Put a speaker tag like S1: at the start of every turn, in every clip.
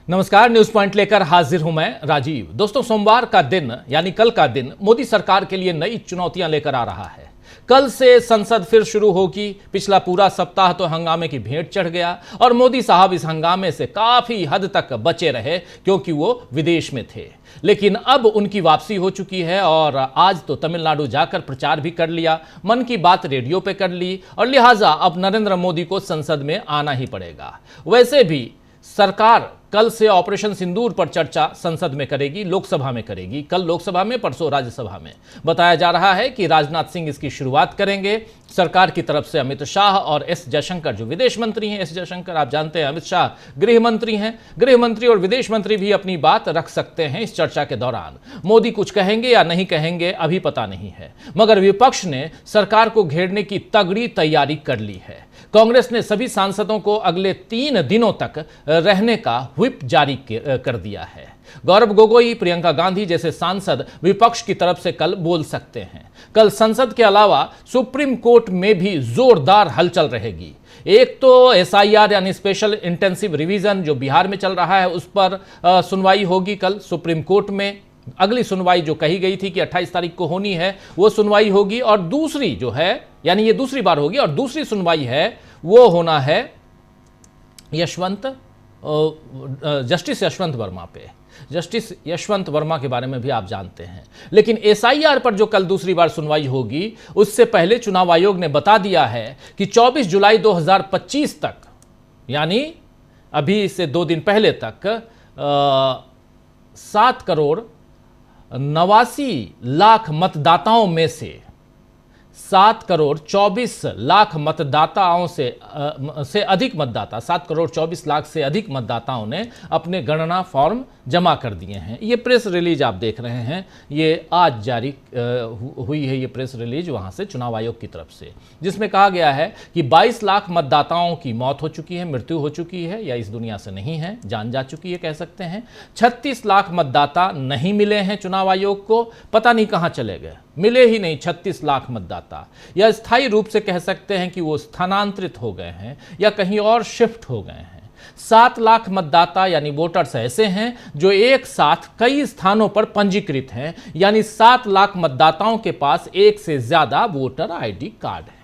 S1: नमस्कार, news point लेकर हाजिर हूं मैं राजीव। दोस्तों, सोमवार का दिन यानी कल का दिन मोदी सरकार के लिए नई चुनौतियां लेकर आ रहा है। कल से संसद फिर शुरू होगी। पिछला पूरा सप्ताह तो हंगामे की भेंट चढ़ गया और मोदी साहब इस हंगामे से काफी हद तक बचे रहे क्योंकि वो विदेश में थे। लेकिन अब उनकी वापसी हो चुकी है और आज तो तमिलनाडु जाकर प्रचार भी कर लिया, मन की बात रेडियो पे कर ली और लिहाजा अब नरेंद्र मोदी को संसद में आना ही पड़ेगा। वैसे भी सरकार कल से ऑपरेशन सिंदूर पर चर्चा संसद में करेगी, लोकसभा में करेगी। कल लोकसभा में, परसों राज्यसभा में। बताया जा रहा है कि राजनाथ सिंह इसकी शुरुआत करेंगे। सरकार की तरफ से अमित शाह और एस जयशंकर, जो विदेश मंत्री हैं, एस जयशंकर आप जानते हैं, अमित शाह गृह मंत्री हैं, गृह मंत्री और विदेश मंत्री भी अपनी बात रख सकते हैं इस चर्चा के दौरान। मोदी कुछ कहेंगे या नहीं कहेंगे अभी पता नहीं है, मगर विपक्ष ने सरकार को घेरने की तगड़ी तैयारी कर ली है। कांग्रेस ने सभी सांसदों को अगले 3 दिनों तक रहने का व्हिप जारी कर दिया है। गौरव गोगोई, प्रियंका गांधी जैसे सांसद विपक्ष की तरफ से कल बोल सकते हैं। कल संसद के अलावा सुप्रीम कोर्ट में भी जोरदार हलचल रहेगी। एक तो एसआईआर यानी स्पेशल इंटेंसिव रिवीजन जो बिहार में चल रहा है, उस पर सुनवाई होगी कल सुप्रीम कोर्ट में। अगली सुनवाई जो कही गई थी कि 28 तारीख को होनी है, वो सुनवाई होगी। और दूसरी जो है, यानी ये दूसरी बार होगी, और दूसरी सुनवाई है वो होना है जस्टिस यशवंत वर्मा पे। जस्टिस यशवंत वर्मा के बारे में भी आप जानते हैं। लेकिन एसआईआर पर जो कल दूसरी बार सुनवाई होगी, उससे पहले चुनाव आयोग ने बता दिया है कि 24 जुलाई 2025 तक, यानी अभी से 2 दिन पहले तक 7 करोड़ 89 लाख मतदाताओं में से 7 करोड़ 24 लाख मतदाताओं से अधिक मतदाता, 7 करोड़ 24 लाख से अधिक मतदाताओं ने अपने गणना फॉर्म जमा कर दिए हैं। ये प्रेस रिलीज आप देख रहे हैं, ये आज जारी हुई है ये प्रेस रिलीज वहां से चुनाव आयोग की तरफ से, जिसमें कहा गया है कि 22 लाख मतदाताओं की मौत हो चुकी है, मृत्यु हो चुकी है या इस दुनिया से नहीं है, जान जा चुकी है कह सकते हैं। 36 लाख मतदाता नहीं मिले हैं चुनाव आयोग को, पता नहीं कहां चले गए, मिले ही नहीं 36 लाख मतदाता। या स्थायी रूप से कह सकते हैं कि वो स्थानांतरित हो गए हैं या कहीं और शिफ्ट हो गए हैं। 7 लाख मतदाता यानी वोटर्स ऐसे हैं जो एक साथ कई स्थानों पर पंजीकृत हैं, यानी 7 लाख मतदाताओं के पास एक से ज्यादा वोटर आईडी कार्ड हैं।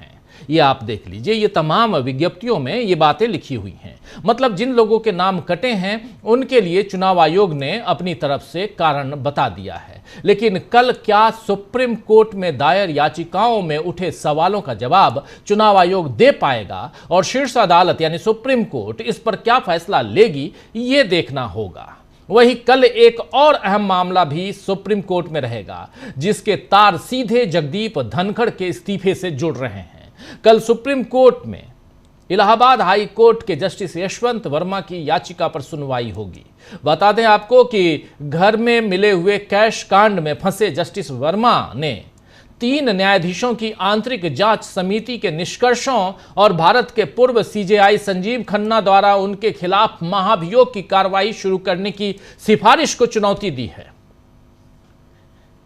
S1: ये आप देख लीजिए, ये तमाम विज्ञप्तियों में ये बातें लिखी हुई हैं। मतलब जिन लोगों के नाम कटे हैं उनके लिए चुनाव आयोग ने अपनी तरफ से कारण बता दिया है। लेकिन कल क्या सुप्रीम कोर्ट में दायर याचिकाओं में उठे सवालों का जवाब चुनाव आयोग दे पाएगा और शीर्ष अदालत यानी सुप्रीम कोर्ट इस पर क्या फैसला लेगी, ये देखना होगा। वहीं कल एक और अहम मामला भी सुप्रीम कोर्ट में रहेगा, जिसके तार सीधे जगदीप धनखड़ के इस्तीफे से जुड़ रहे हैं। कल सुप्रीम कोर्ट में इलाहाबाद हाई कोर्ट के जस्टिस यशवंत वर्मा की याचिका पर सुनवाई होगी। बता दें आपको कि घर में मिले हुए कैश कांड में फंसे जस्टिस वर्मा ने 3 न्यायाधीशों की आंतरिक जांच समिति के निष्कर्षों और भारत के पूर्व सीजेआई संजीव खन्ना द्वारा उनके खिलाफ महाभियोग की कार्रवाई शुरू करने की सिफारिश को चुनौती दी है।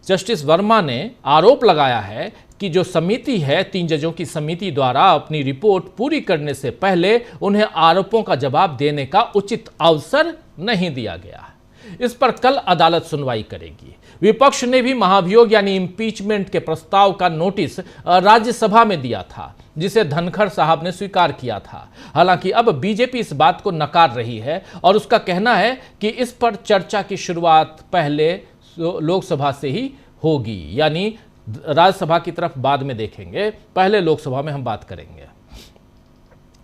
S1: जस्टिस वर्मा ने आरोप लगाया है कि जो समिति है, 3 जजों की समिति द्वारा अपनी रिपोर्ट पूरी करने से पहले उन्हें आरोपों का जवाब देने का उचित अवसर नहीं दिया गया। इस पर कल अदालत सुनवाई करेगी। विपक्ष ने भी महाभियोग यानी इंपीचमेंट के प्रस्ताव का नोटिस राज्यसभा में दिया था, जिसे धनखड़ साहब ने स्वीकार किया था। हालांकि अब बीजेपी इस बात को नकार रही है और उसका कहना है कि इस पर चर्चा की शुरुआत पहले लोकसभा से ही होगी, यानी राज्यसभा की तरफ बाद में देखेंगे, पहले लोकसभा में हम बात करेंगे।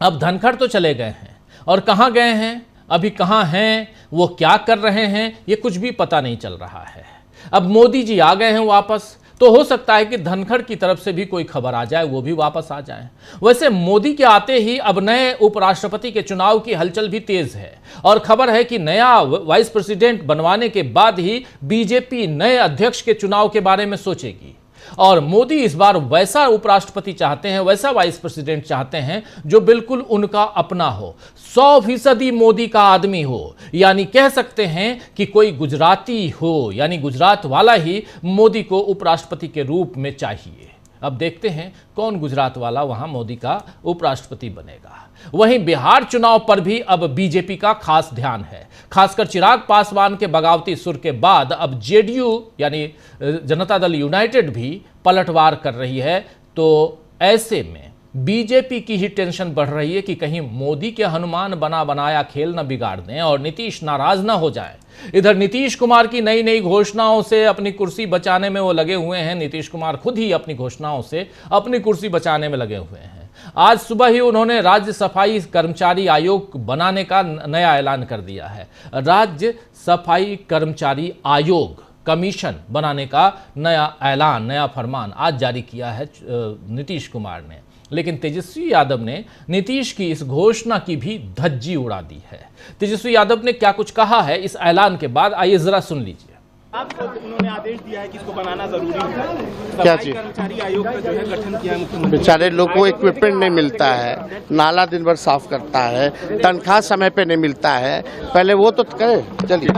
S1: अब धनखड़ तो चले गए हैं और कहां गए हैं, अभी कहां हैं, वो क्या कर रहे हैं, ये कुछ भी पता नहीं चल रहा है। अब मोदी जी आ गए हैं वापस, तो हो सकता है कि धनखड़ की तरफ से भी कोई खबर आ जाए, वो भी वापस आ जाए। वैसे मोदी के आते ही अब नए उपराष्ट्रपति के चुनाव की हलचल भी तेज है और खबर है कि नया वाइस प्रेसिडेंट बनवाने के बाद ही बीजेपी नए अध्यक्ष के चुनाव के बारे में सोचेगी। और मोदी इस बार वैसा उपराष्ट्रपति चाहते हैं, वैसा वाइस प्रेसिडेंट चाहते हैं जो बिल्कुल उनका अपना हो, 100% मोदी का आदमी हो। यानी कह सकते हैं कि कोई गुजराती हो, यानी गुजरात वाला ही मोदी को उपराष्ट्रपति के रूप में चाहिए। अब देखते हैं कौन गुजरात वाला वहां मोदी का उपराष्ट्रपति बनेगा। वहीं बिहार चुनाव पर भी अब बीजेपी का खास ध्यान है। खासकर चिराग पासवान के बगावती सुर के बाद अब जेडीयू यानी जनता दल यूनाइटेड भी पलटवार कर रही है। तो ऐसे में बीजेपी की ही टेंशन बढ़ रही है कि कहीं मोदी के हनुमान बना बनाया खेल न बिगाड़ दें और नीतीश नाराज न हो जाए। इधर नीतीश कुमार की नई नई घोषणाओं से अपनी कुर्सी बचाने में वो लगे हुए हैं। नीतीश कुमार खुद ही अपनी घोषणाओं से अपनी कुर्सी बचाने में लगे हुए हैं। आज सुबह ही उन्होंने राज्य सफाई कर्मचारी आयोग बनाने का नया ऐलान कर दिया है। राज्य सफाई कर्मचारी आयोग कमीशन बनाने का नया ऐलान, नया फरमान आज जारी किया है नीतीश कुमार ने। लेकिन तेजस्वी यादव ने नीतीश की इस घोषणा की भी धज्जी उड़ा दी है। तेजस्वी यादव ने क्या कुछ कहा है इस ऐलान के बाद, आइए जरा सुन लीजिए।
S2: उन्होंने आदेश दिया है कि इसको बनाना जरूरी है।
S3: क्या चीज?
S2: कर्मचारी आयोग का जो है गठन किया है मुख्यमंत्री।
S3: बेचारे लोग को इक्विपमेंट नहीं मिलता है, नाला दिन भर साफ करता है, तनख्वाह समय पे नहीं मिलता है। पहले वो तो करे। चलिए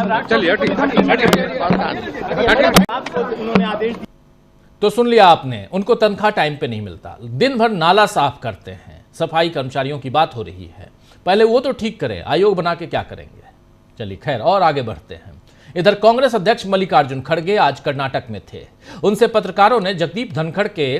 S2: उन्होंने आदेश।
S1: तो सुन लिया आपने, उनको तनख्वाह टाइम पे नहीं मिलता, दिन भर नाला साफ करते हैं। सफाई कर्मचारियों की बात हो रही है, पहले वो तो ठीक करें, आयोग बना के क्या करेंगे। चलिए खैर, और आगे बढ़ते हैं। इधर कांग्रेस अध्यक्ष मल्लिकार्जुन खड़गे आज कर्नाटक में थे। उनसे पत्रकारों ने जगदीप धनखड़ के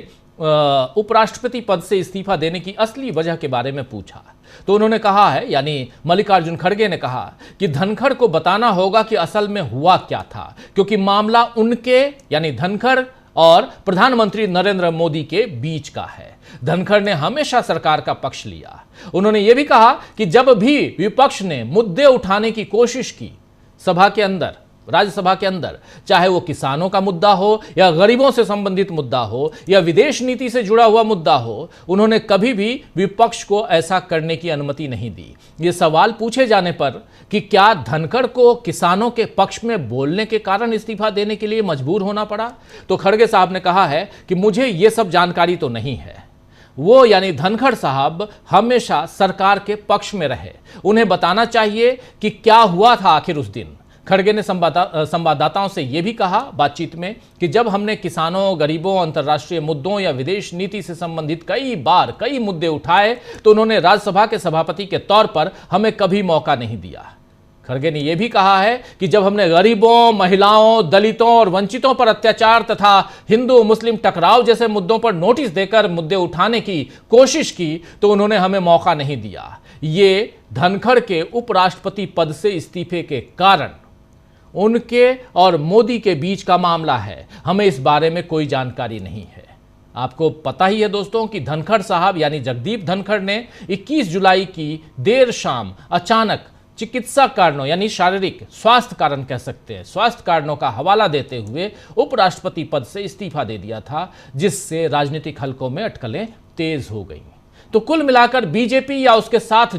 S1: उपराष्ट्रपति पद से इस्तीफा देने की असली वजह के बारे में पूछा। तो उन्होंने कहा है, यानी मल्लिकार्जुन खड़गे ने कहा कि धनखड़ को बताना होगा कि असल में हुआ क्या था, क्योंकि मामला उनके यानी धनखड़ और प्रधानमंत्री नरेंद्र मोदी के बीच का है। धनखड़ ने हमेशा सरकार का पक्ष लिया। उन्होंने यह भी कहा कि जब भी विपक्ष ने मुद्दे उठाने की कोशिश की सभा के अंदर, राज्यसभा के अंदर, चाहे वो किसानों का मुद्दा हो या गरीबों से संबंधित मुद्दा हो या विदेश नीति से जुड़ा हुआ मुद्दा हो, उन्होंने कभी भी विपक्ष को ऐसा करने की अनुमति नहीं दी। ये सवाल पूछे जाने पर कि क्या धनखड़ को किसानों के पक्ष में बोलने के कारण इस्तीफा देने के लिए मजबूर होना पड़ा, तो खड़गे साहब ने कहा है कि मुझे ये सब जानकारी तो नहीं है। वो यानी धनखड़ साहब हमेशा सरकार के पक्ष में रहे, उन्हें बताना चाहिए कि क्या हुआ था आखिर उस दिन। खड़गे ने संवाददाताओं से यह भी कहा बातचीत में कि जब हमने किसानों, गरीबों, अंतर्राष्ट्रीय मुद्दों या विदेश नीति से संबंधित कई मुद्दे उठाए तो उन्होंने राज्यसभा के सभापति के तौर पर हमें कभी मौका नहीं दिया। खड़गे ने यह भी कहा है कि जब हमने गरीबों, महिलाओं, दलितों और वंचितों पर अत्याचार तथा हिंदू मुस्लिम टकराव जैसे मुद्दों पर नोटिस देकर मुद्दे उठाने की कोशिश की तो उन्होंने हमें मौका नहीं दिया। ये धनखड़ के उपराष्ट्रपति पद से इस्तीफे के कारण उनके और मोदी के बीच का मामला है। हमें इस बारे में कोई जानकारी नहीं है। आपको पता ही है दोस्तों कि धनखड़ साहब यानी जगदीप धनखड़ ने 21 जुलाई की देर शाम अचानक चिकित्सा कारणों यानी शारीरिक स्वास्थ्य कारण कह सकते हैं, स्वास्थ्य कारणों का हवाला देते हुए उपराष्ट्रपति पद से इस्तीफा दे दिया था, जिससे राजनीतिक हलकों में अटकलें तेज हो गई। तो कुल मिलाकर बीजेपी या उसके साथ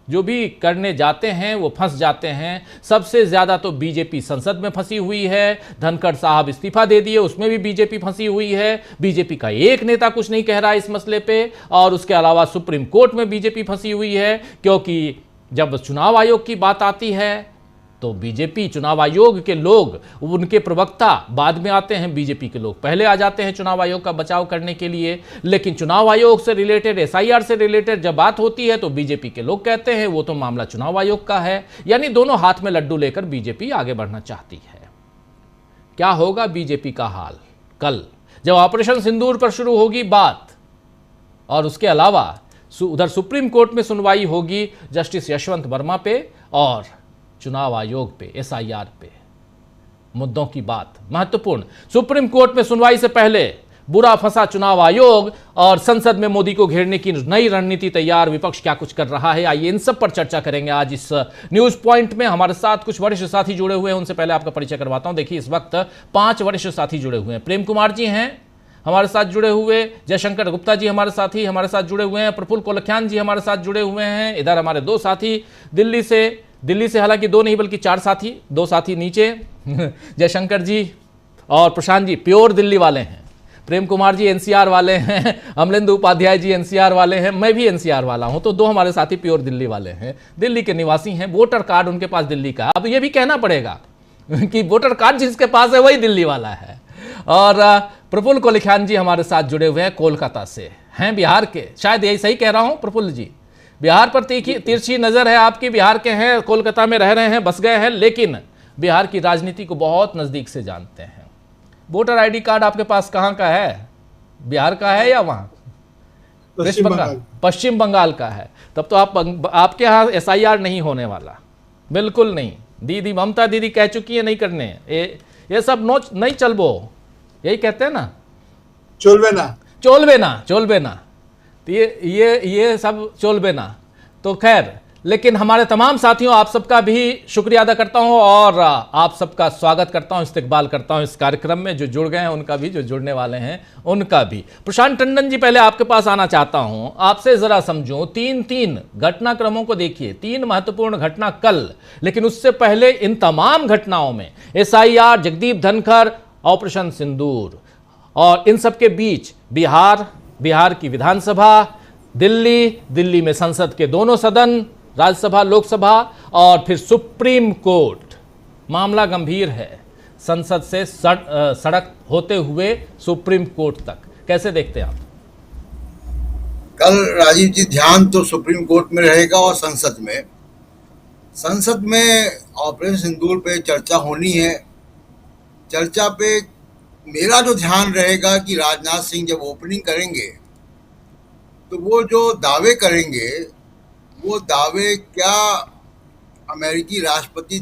S1: जो भी करने जाते हैं वो फंस जाते हैं। सबसे ज्यादा तो बीजेपी संसद में फंसी हुई है। धनखड़ साहब इस्तीफा दे दिए, उसमें भी बीजेपी फंसी हुई है। बीजेपी का एक नेता कुछ नहीं कह रहा है इस मसले पे, और उसके अलावा सुप्रीम कोर्ट में बीजेपी फंसी हुई है, क्योंकि जब चुनाव आयोग की बात आती है तो बीजेपी चुनाव आयोग के लोग, उनके प्रवक्ता बाद में आते हैं, बीजेपी के लोग पहले आ जाते हैं चुनाव आयोग का बचाव करने के लिए। लेकिन चुनाव आयोग से रिलेटेड, एसआईआर से रिलेटेड जब बात होती है तो बीजेपी के लोग कहते हैं वो तो मामला चुनाव आयोग का है। यानी दोनों हाथ में लड्डू लेकर बीजेपी आगे बढ़ना चाहती है। क्या होगा बीजेपी का हाल कल जब ऑपरेशन सिंदूर पर शुरू होगी बात, और उसके अलावा उधर सुप्रीम कोर्ट में सुनवाई होगी जस्टिस यशवंत वर्मा पे और चुनाव आयोग पे, एसआईआर पे। मुद्दों की बात महत्वपूर्ण, सुप्रीम कोर्ट में सुनवाई से पहले बुरा फंसा चुनाव आयोग और संसद में मोदी को घेरने की नई रणनीति तैयार, विपक्ष क्या कुछ कर रहा है। आइए इन सब पर चर्चा करेंगे आज इस न्यूज पॉइंट में। हमारे साथ कुछ वरिष्ठ साथी जुड़े हुए हैं, उनसे पहले आपका परिचय करवाता हूं। देखिए इस वक्त 5 वरिष्ठ साथी जुड़े हुए हैं। प्रेम कुमार जी हैं हमारे साथ जुड़े हुए, जयशंकर गुप्ता जी हमारे साथ जुड़े हुए हैं, प्रफुल्ल कोलख्यान जी हमारे साथ जुड़े हुए हैं। इधर हमारे 2 साथी दिल्ली से हालांकि 2 नहीं बल्कि 4 साथी, 2 साथी नीचे जयशंकर जी और प्रशांत जी प्योर दिल्ली वाले हैं, प्रेम कुमार जी एनसीआर वाले हैं, अमलेंदु उपाध्याय जी एनसीआर वाले हैं, मैं भी एनसीआर वाला हूं। तो 2 हमारे साथी प्योर दिल्ली वाले हैं, दिल्ली के निवासी हैं, वोटर कार्ड उनके पास दिल्ली का। अब ये भी कहना पड़ेगा कि वोटर कार्ड जिसके पास है वही दिल्ली वाला है। और प्रफुल्ल कोलिखान जी हमारे साथ जुड़े हुए हैं कोलकाता से, हैं बिहार के, शायद यही सही कह रहा हूं प्रफुल्ल जी? बिहार पर तिरछी नजर है आपकी, बिहार के हैं, कोलकाता में रह रहे हैं, बस गए हैं, लेकिन बिहार की राजनीति को बहुत नजदीक से जानते हैं। वोटर आईडी कार्ड आपके पास कहाँ का है? बिहार का है या वहां वेस्ट बंगाल? पश्चिम बंगाल का है। तब तो आपके यहाँ SIR नहीं होने वाला, बिल्कुल नहीं। दीदी ममता दीदी कह चुकी है नहीं करने, ये सब नोच नहीं चलबो, यही कहते हैं ना, चोलबे ना, तो ये सब चोलबे ना। तो खैर, लेकिन हमारे तमाम साथियों, आप सबका भी शुक्रिया अदा करता हूं और आप सबका स्वागत करता हूं, इस्तकबाल करता हूं इस कार्यक्रम में। जो जुड़ गए हैं उनका भी, जो जुड़ने वाले हैं उनका भी। प्रशांत टंडन जी, पहले आपके पास आना चाहता हूं, आपसे जरा समझूं, तीन घटनाक्रमों को देखिए, 3 महत्वपूर्ण घटना कल, लेकिन उससे पहले इन तमाम घटनाओं में SIR, जगदीप धनखड़, ऑपरेशन सिंदूर, और इन सबके बीच बिहार की विधानसभा, दिल्ली में संसद के दोनों सदन, राज्यसभा, लोकसभा, और फिर सुप्रीम कोर्ट। मामला गंभीर है, संसद से सड़क होते हुए सुप्रीम कोर्ट तक। कैसे देखते हैं आप?
S4: कल राजीव जी, ध्यान तो सुप्रीम कोर्ट में रहेगा और संसद में ऑपरेशन सिंदूर पे चर्चा होनी है। चर्चा पे मेरा जो ध्यान रहेगा कि राजनाथ सिंह जब ओपनिंग करेंगे तो वो जो दावे करेंगे, वो दावे क्या अमेरिकी राष्ट्रपति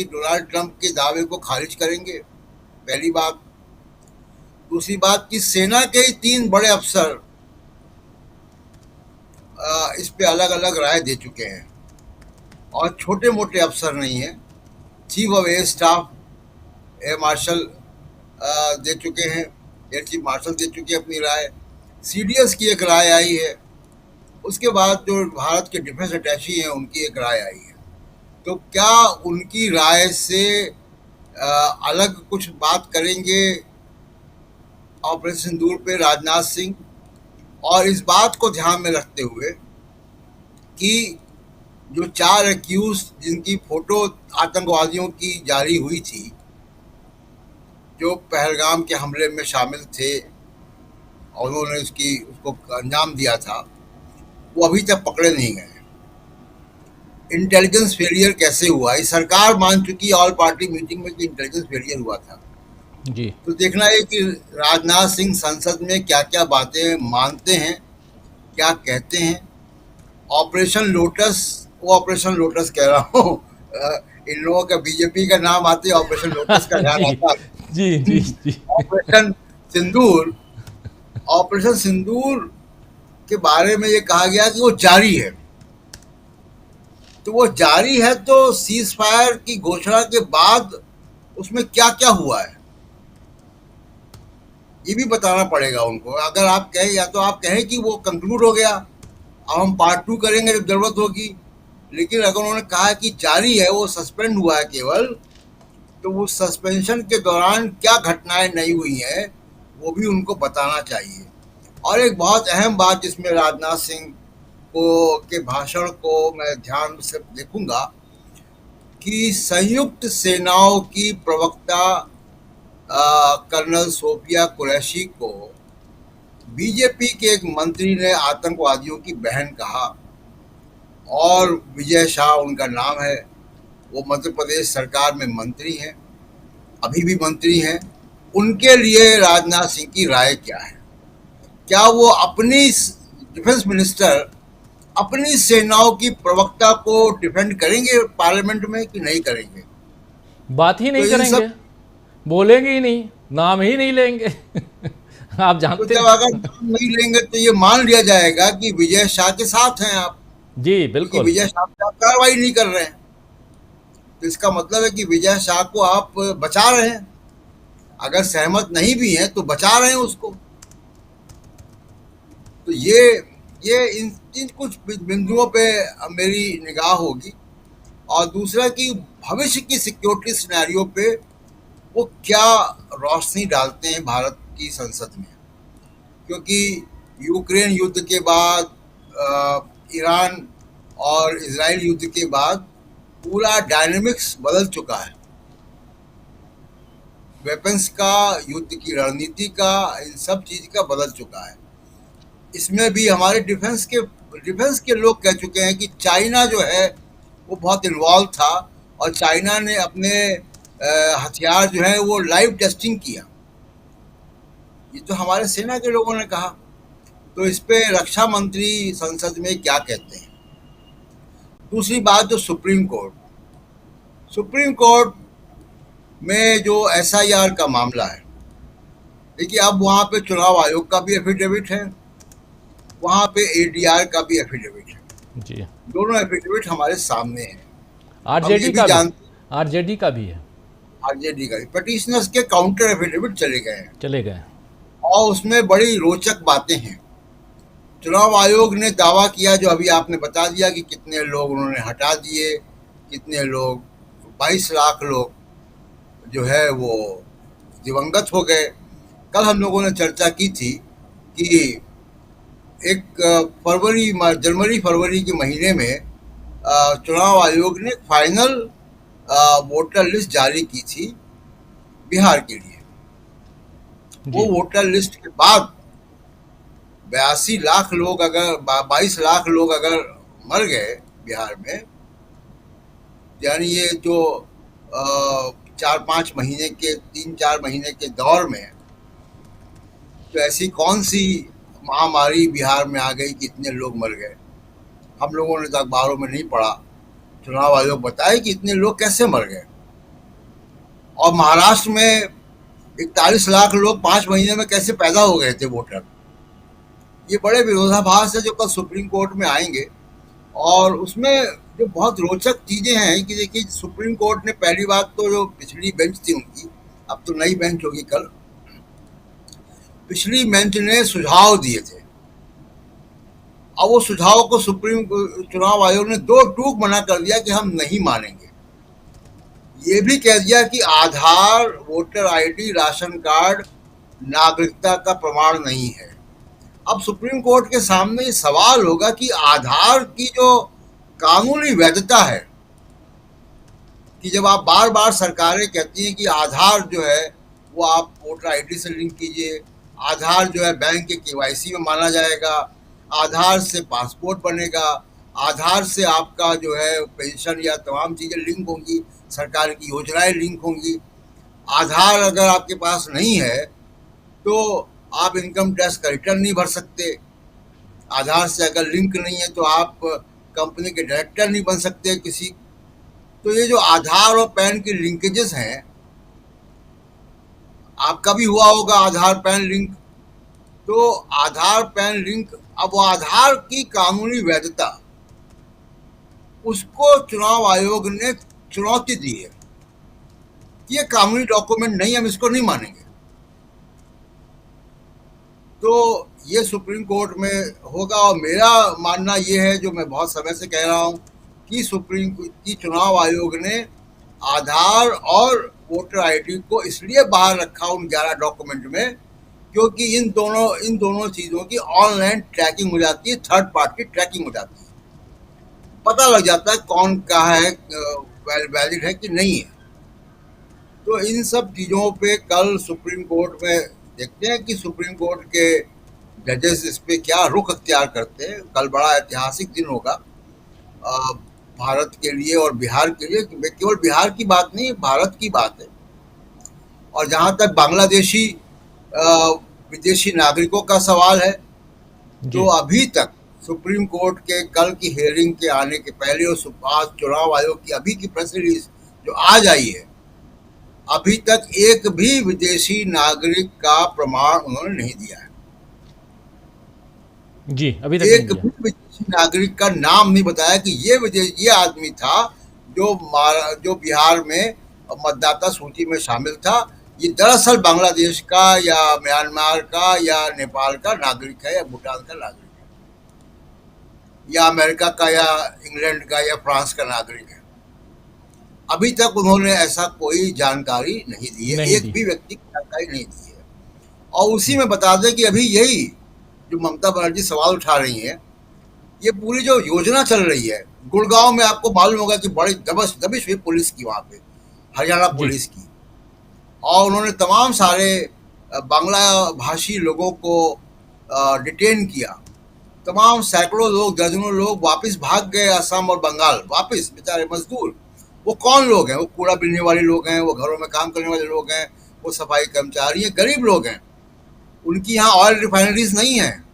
S4: डोनाल्ड ट्रंप के दावे को खारिज करेंगे? पहली बात। दूसरी बात कि सेना के ही 3 बड़े अफसर इस पे अलग अलग राय दे चुके हैं, और छोटे मोटे अफसर नहीं हैं। Chief of air staff air marshal दे चुके हैं, एयर चीफ मार्शल दे चुके हैं अपनी राय। CDS की एक राय आई है, उसके बाद जो भारत के डिफेंस अटैची हैं उनकी एक राय आई है। तो क्या उनकी राय से अलग कुछ बात करेंगे ऑपरेशन सिंदूर पे राजनाथ सिंह? और इस बात को ध्यान में रखते हुए कि जो 4 एक्यूज जिनकी फोटो आतंकवादियों की जारी हुई थी, जो पहलगाम के हमले में शामिल थे और उन्होंने उसको अंजाम दिया था, वो अभी तक पकड़े नहीं गए। इंटेलिजेंस फेलियर कैसे हुआ? ये सरकार मान चुकी ऑल पार्टी मीटिंग में कि इंटेलिजेंस फेलियर हुआ था
S1: जी।
S4: तो देखना है कि राजनाथ सिंह संसद में क्या क्या बातें मानते हैं, क्या कहते हैं। ऑपरेशन लोटस कह रहा हूँ, इन लोगों का बीजेपी का नाम आते ही ऑपरेशन लोटस का ध्यान आता है।
S1: जी।
S4: ऑपरेशन सिंदूर के बारे में ये कहा गया कि वो जारी है। तो वो जारी है तो सीज फायर की घोषणा के बाद उसमें क्या क्या हुआ है ये भी बताना पड़ेगा उनको। अगर आप कहें, या तो आप कहें कि वो कंक्लूड हो गया, अब हम पार्ट 2 करेंगे जब जरूरत होगी, लेकिन अगर उन्होंने कहा कि जारी है, वो सस्पेंड हुआ है केवल, तो वो सस्पेंशन के दौरान क्या घटनाएं नहीं हुई हैं वो भी उनको बताना चाहिए। और एक बहुत अहम बात जिसमें राजनाथ सिंह के भाषण को मैं ध्यान से देखूंगा कि संयुक्त सेनाओं की प्रवक्ता कर्नल सोफिया कुरैशी को बीजेपी के एक मंत्री ने आतंकवादियों की बहन कहा, और विजय शाह उनका नाम है, वो मध्य प्रदेश सरकार में मंत्री हैं, अभी भी मंत्री हैं। उनके लिए राजनाथ सिंह की राय क्या है? क्या वो अपनी डिफेंस मिनिस्टर अपनी सेनाओं की प्रवक्ता को डिफेंड करेंगे पार्लियामेंट में कि नहीं करेंगे?
S1: बात ही नहीं
S4: तो
S1: करेंगे, बोलेंगे ही नहीं, नाम ही नहीं लेंगे। आप जानते
S4: तो जब अगर नाम नहीं लेंगे तो ये मान लिया जाएगा कि विजय शाह के साथ हैं आप।
S1: जी बिल्कुल।
S4: विजय शाह पे आप कार्रवाई नहीं कर रहे हैं, तो इसका मतलब है कि विजय शाह को आप बचा रहे हैं। अगर सहमत नहीं भी हैं तो बचा रहे हैं उसको। तो ये इन कुछ बिंदुओं पे मेरी निगाह होगी। और दूसरा कि भविष्य की सिक्योरिटी सिनेरियो पे वो क्या रोशनी डालते हैं भारत की संसद में, क्योंकि यूक्रेन युद्ध के बाद, ईरान और इजराइल युद्ध के बाद पूरा डायनेमिक्स बदल चुका है। वेपन्स का, युद्ध की रणनीति का, इन सब चीज का बदल चुका है। इसमें भी हमारे डिफेंस के लोग कह चुके हैं कि चाइना जो है वो बहुत इन्वॉल्व था और चाइना ने अपने हथियार जो है वो लाइव टेस्टिंग किया। ये तो हमारे सेना के लोगों ने कहा। तो इस पे रक्षा मंत्री संसद में क्या कहते हैं। दूसरी बात, जो सुप्रीम कोर्ट में जो SIR का मामला है, देखिए अब वहाँ पे चुनाव आयोग का भी एफिडेविट है, वहाँ पे ADR का भी एफिडेविट है।
S1: जी,
S4: दोनों एफिडेविट हमारे सामने हैं।
S1: आरजेडी का भी, आरजेडी का भी है,
S4: आरजेडी का भी पिटीशनर्स के काउंटर एफिडेविट चले गए हैं
S1: चले गए।
S4: और उसमें बड़ी रोचक बातें हैं। चुनाव आयोग ने दावा किया, जो अभी आपने बता दिया, कि कितने लोग उन्होंने हटा दिए, कितने लोग, 22 लाख लोग जो है वो दिवंगत हो गए। कल हम लोगों ने चर्चा की थी कि एक जनवरी फरवरी के महीने में चुनाव आयोग ने फाइनल वोटर लिस्ट जारी की थी बिहार के लिए। वो वोटर लिस्ट के बाद 82 लाख लोग अगर 22 लाख लोग अगर मर गए बिहार में, यानी ये जो 4-5 महीने के 3-4 महीने के दौर में, तो ऐसी कौन सी महामारी बिहार में आ गई कि इतने लोग मर गए। हम लोगों ने तो अखबारों में नहीं पढ़ा, चुनाव आयोग बताए कि इतने लोग कैसे मर गए। और महाराष्ट्र में 41 लाख लोग 5 महीने में कैसे पैदा हो गए थे वोटर। ये बड़े विरोधाभास है जो कल सुप्रीम कोर्ट में आएंगे। और उसमें जो बहुत रोचक चीजें हैं कि देखिए, सुप्रीम कोर्ट ने पहली बात तो जो पिछली बेंच थी उनकी, अब तो नई बेंच होगी कल, पिछली बेंच ने सुझाव दिए थे। अब वो सुझाव को सुप्रीम चुनाव आयोग ने 2 टूक मना कर दिया कि हम नहीं मानेंगे। ये भी कह दिया कि आधार, वोटर ID, राशन कार्ड नागरिकता का प्रमाण नहीं है। अब सुप्रीम कोर्ट के सामने ये सवाल होगा कि आधार की जो कानूनी वैधता है, कि जब आप बार बार सरकारें कहती हैं कि आधार जो है वो आप वोटर ID से लिंक कीजिए, आधार जो है बैंक के KYC में माना जाएगा, आधार से पासपोर्ट बनेगा, आधार से आपका जो है पेंशन या तमाम चीज़ें लिंक होंगी, सरकार की योजनाएं लिंक होंगी। आधार अगर आपके पास नहीं है तो आप इनकम टैक्स का रिटर्न नहीं भर सकते। आधार से अगर लिंक नहीं है तो आप कंपनी के डायरेक्टर नहीं बन सकते किसी। तो ये जो आधार और पैन की लिंकेजेस हैं, आपका भी हुआ होगा आधार पैन लिंक। तो आधार पैन लिंक, अब वो आधार की कानूनी वैधता, उसको चुनाव आयोग ने चुनौती दी है कि ये कानूनी डॉक्यूमेंट नहीं, हम इसको नहीं मानेंगे। तो ये सुप्रीम कोर्ट में होगा। और मेरा मानना ये है, जो मैं बहुत समय से कह रहा हूँ, कि चुनाव आयोग ने आधार और वोटर ID को इसलिए बाहर रखा उन 11 डॉक्यूमेंट में, क्योंकि इन दोनों चीज़ों की ऑनलाइन ट्रैकिंग हो जाती है, थर्ड पार्टी ट्रैकिंग हो जाती है, पता लग जाता है कौन का है, वैलिड है कि नहीं है। तो इन सब चीज़ों पे कल सुप्रीम कोर्ट में देखते हैं कि सुप्रीम कोर्ट के जजेस इस पे क्या रुख अख्तियार करते हैं। कल बड़ा ऐतिहासिक दिन होगा भारत के लिए और बिहार के लिए। केवल बिहार की बात नहीं, भारत की बात है। और जहाँ तक बांग्लादेशी विदेशी नागरिकों का सवाल है, तो अभी तक सुप्रीम कोर्ट के कल की हियरिंग के आने के पहले और आज चुनाव आयोग की अभी की प्रेस रिलीज जो आज आई है, अभी तक एक भी विदेशी नागरिक का प्रमाण उन्होंने नहीं दिया है।
S1: जी, अभी तक
S4: एक भी विदेशी नागरिक का नाम नहीं बताया कि ये आदमी था जो बिहार में मतदाता सूची में शामिल था। ये दरअसल बांग्लादेश का या म्यांमार का या नेपाल का नागरिक है या भूटान का नागरिक है या अमेरिका का या इंग्लैंड का या फ्रांस का नागरिक है। अभी तक उन्होंने ऐसा कोई जानकारी नहीं दी है, एक भी व्यक्ति की जानकारी नहीं दी है। और उसी में बता दें कि अभी यही जो ममता बनर्जी सवाल उठा रही हैं, ये पूरी जो योजना चल रही है गुड़गांव में, आपको मालूम होगा कि बड़ी दबिश हुई पुलिस की, वहाँ पे हरियाणा पुलिस की। और उन्होंने तमाम सारे बांग्ला भाषी लोगों को डिटेन किया। तमाम सैकड़ों लोग, दर्जनों लोग वापस भाग गए असम और बंगाल, वापस बेचारे मजदूर। वो कौन लोग हैं? वो कूड़ा बीनने वाले लोग हैं, वो घरों में काम करने वाले लोग हैं, वो सफाई कर्मचारी हैं, गरीब लोग हैं। उनकी यहाँ ऑयल रिफाइनरीज नहीं है,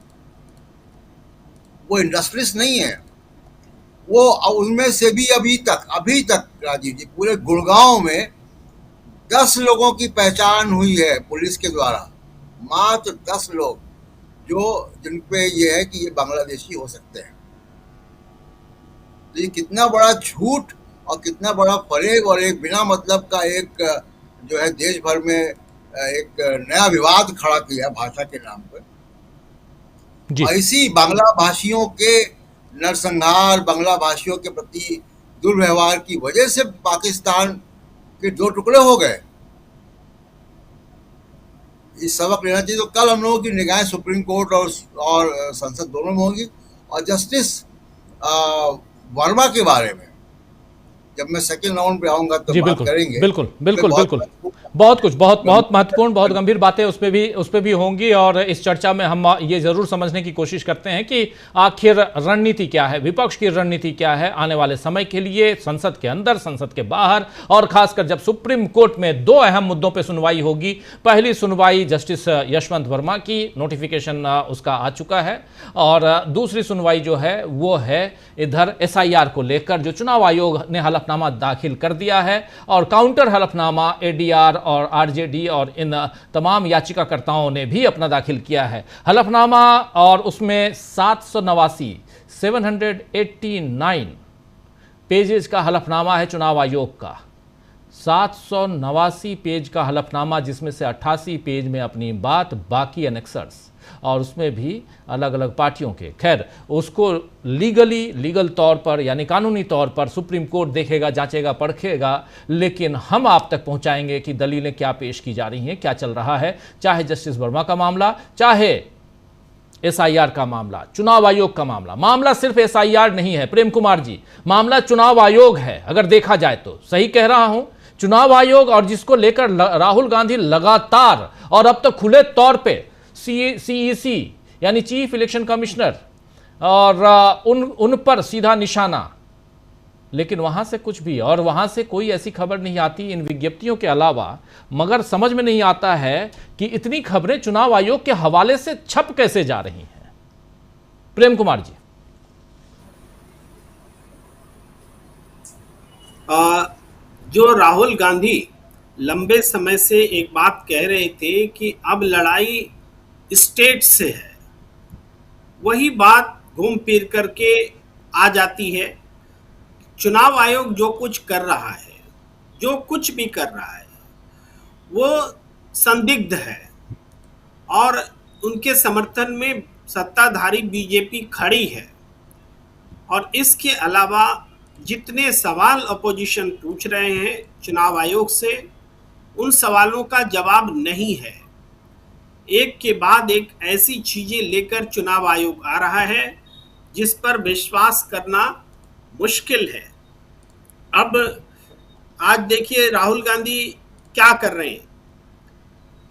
S4: वो इंडस्ट्रीज नहीं है। वो उनमें से भी अभी तक राजीव जी पूरे गुड़गांव में 10 लोगों की पहचान हुई है पुलिस के द्वारा, मात्र 10 लोग जिन पे ये है कि ये बांग्लादेशी हो सकते हैं। तो ये कितना बड़ा झूठ और कितना बड़ा फरेब और एक बिना मतलब का एक जो है देश भर में एक नया विवाद खड़ा किया भाषा के नाम पर। ऐसी बांग्ला भाषियों के नरसंहार, बांग्ला भाषियों के प्रति दुर्व्यवहार की वजह से पाकिस्तान के 2 टुकड़े हो गए। इस सबक लेना चाहिए। तो कल हम लोगों की निगाहें सुप्रीम कोर्ट और संसद दोनों में होंगी। और जस्टिस वर्मा के बारे में जब मैं सेकंड राउंड पे आऊंगा तो बात करेंगे।
S1: बिल्कुल बिल्कुल बिल्कुल, बहुत कुछ, बहुत महत्वपूर्ण, बहुत गंभीर बातें उस पे भी होंगी। और इस चर्चा में हम ये जरूर समझने की कोशिश करते हैं कि आखिर रणनीति क्या है, विपक्ष की रणनीति क्या है आने वाले समय के लिए, संसद के अंदर, संसद के बाहर, और खासकर जब सुप्रीम कोर्ट में 2 अहम मुद्दों पर सुनवाई होगी। पहली सुनवाई जस्टिस यशवंत वर्मा की, नोटिफिकेशन उसका आ चुका है, और दूसरी सुनवाई जो है वो है इधर SIR को लेकर, जो चुनाव आयोग ने हलफनामा दाखिल कर दिया है, और काउंटर हलफनामा ADR और RJD और इन तमाम याचिकाकर्ताओं ने भी अपना दाखिल किया है हलफनामा। और उसमें 789 पेजेस का हलफनामा है चुनाव आयोग का, 789 पेज का हलफनामा, जिसमें से 88 पेज में अपनी बात, बाकी एनेक्सर्स, और उसमें भी अलग अलग पार्टियों के। खैर, उसको लीगल तौर पर यानी कानूनी तौर पर सुप्रीम कोर्ट देखेगा, जांचेगा, परखेगा, लेकिन हम आप तक पहुंचाएंगे कि दलीलें क्या पेश की जा रही हैं, क्या चल रहा है, चाहे जस्टिस वर्मा का मामला, चाहे SIR का मामला, चुनाव आयोग का मामला सिर्फ SIR नहीं है प्रेम कुमार जी, मामला चुनाव आयोग है। अगर देखा जाए तो सही कह रहा हूं, चुनाव आयोग, और जिसको लेकर राहुल गांधी लगातार और अब तक खुले तौर पे CEC यानी चीफ इलेक्शन कमिश्नर और उन पर सीधा निशाना, लेकिन वहां से कुछ भी, और वहां से कोई ऐसी खबर नहीं आती इन विज्ञप्तियों के अलावा। मगर समझ में नहीं आता है कि इतनी खबरें चुनाव आयोग के हवाले से छप कैसे जा रही हैं। प्रेम कुमार जी,
S5: जो राहुल गांधी लंबे समय से एक बात कह रहे थे कि अब लड़ाई स्टेट से है, वही बात घूम फिर करके आ जाती है। चुनाव आयोग जो कुछ कर रहा है, जो कुछ भी कर रहा है, वो संदिग्ध है, और उनके समर्थन में सत्ताधारी बीजेपी खड़ी है। और इसके अलावा जितने सवाल अपोजिशन पूछ रहे हैं चुनाव आयोग से, उन सवालों का जवाब नहीं है। एक के बाद एक ऐसी चीजें लेकर चुनाव आयोग आ रहा है जिस पर विश्वास करना मुश्किल है। अब आज देखिए राहुल गांधी क्या कर रहे हैं।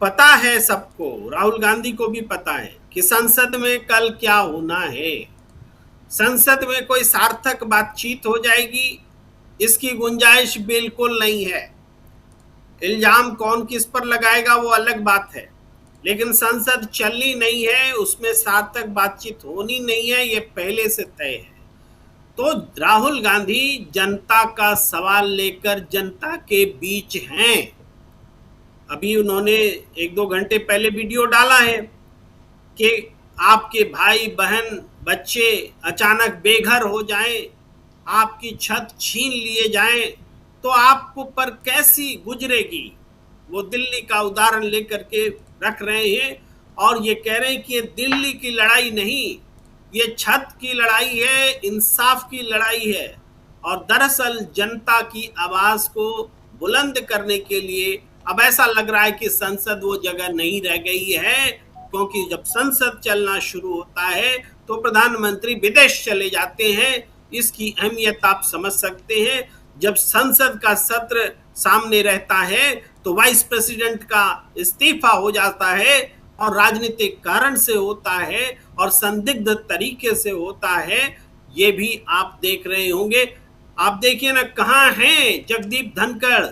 S5: पता है सबको, राहुल गांधी को भी पता है कि संसद में कल क्या होना है। संसद में कोई सार्थक बातचीत हो जाएगी, इसकी गुंजाइश बिल्कुल नहीं है। इल्जाम कौन किस पर लगाएगा वो अलग बात है, लेकिन संसद चलनी नहीं है, उसमें सार्थक बातचीत होनी नहीं है, ये पहले से तय है। तो राहुल गांधी जनता का सवाल लेकर जनता के बीच हैं। अभी उन्होंने 1-2 घंटे पहले वीडियो डाला है कि आपके भाई बहन बच्चे अचानक बेघर हो जाएं, आपकी छत छीन लिए जाएं, तो आपको पर कैसी गुजरेगी। वो दिल्ली का उदाहरण लेकर के रख रहे हैं और ये कह रहे हैं कि ये दिल्ली की लड़ाई नहीं, ये छत की लड़ाई है, इंसाफ की लड़ाई है। और दरअसल जनता की आवाज को बुलंद करने के लिए अब ऐसा लग रहा है कि संसद वो जगह नहीं रह गई है, क्योंकि जब संसद चलना शुरू होता है तो प्रधानमंत्री विदेश चले जाते हैं। इसकी अहमियत आप समझ सकते हैं। जब संसद का सत्र सामने रहता है तो वाइस प्रेसिडेंट का इस्तीफा हो जाता है और राजनीतिक कारण से होता है और संदिग्ध तरीके से होता है। ये भी आप देख रहे होंगे। आप देखिए ना, कहाँ हैं जगदीप धनखड़,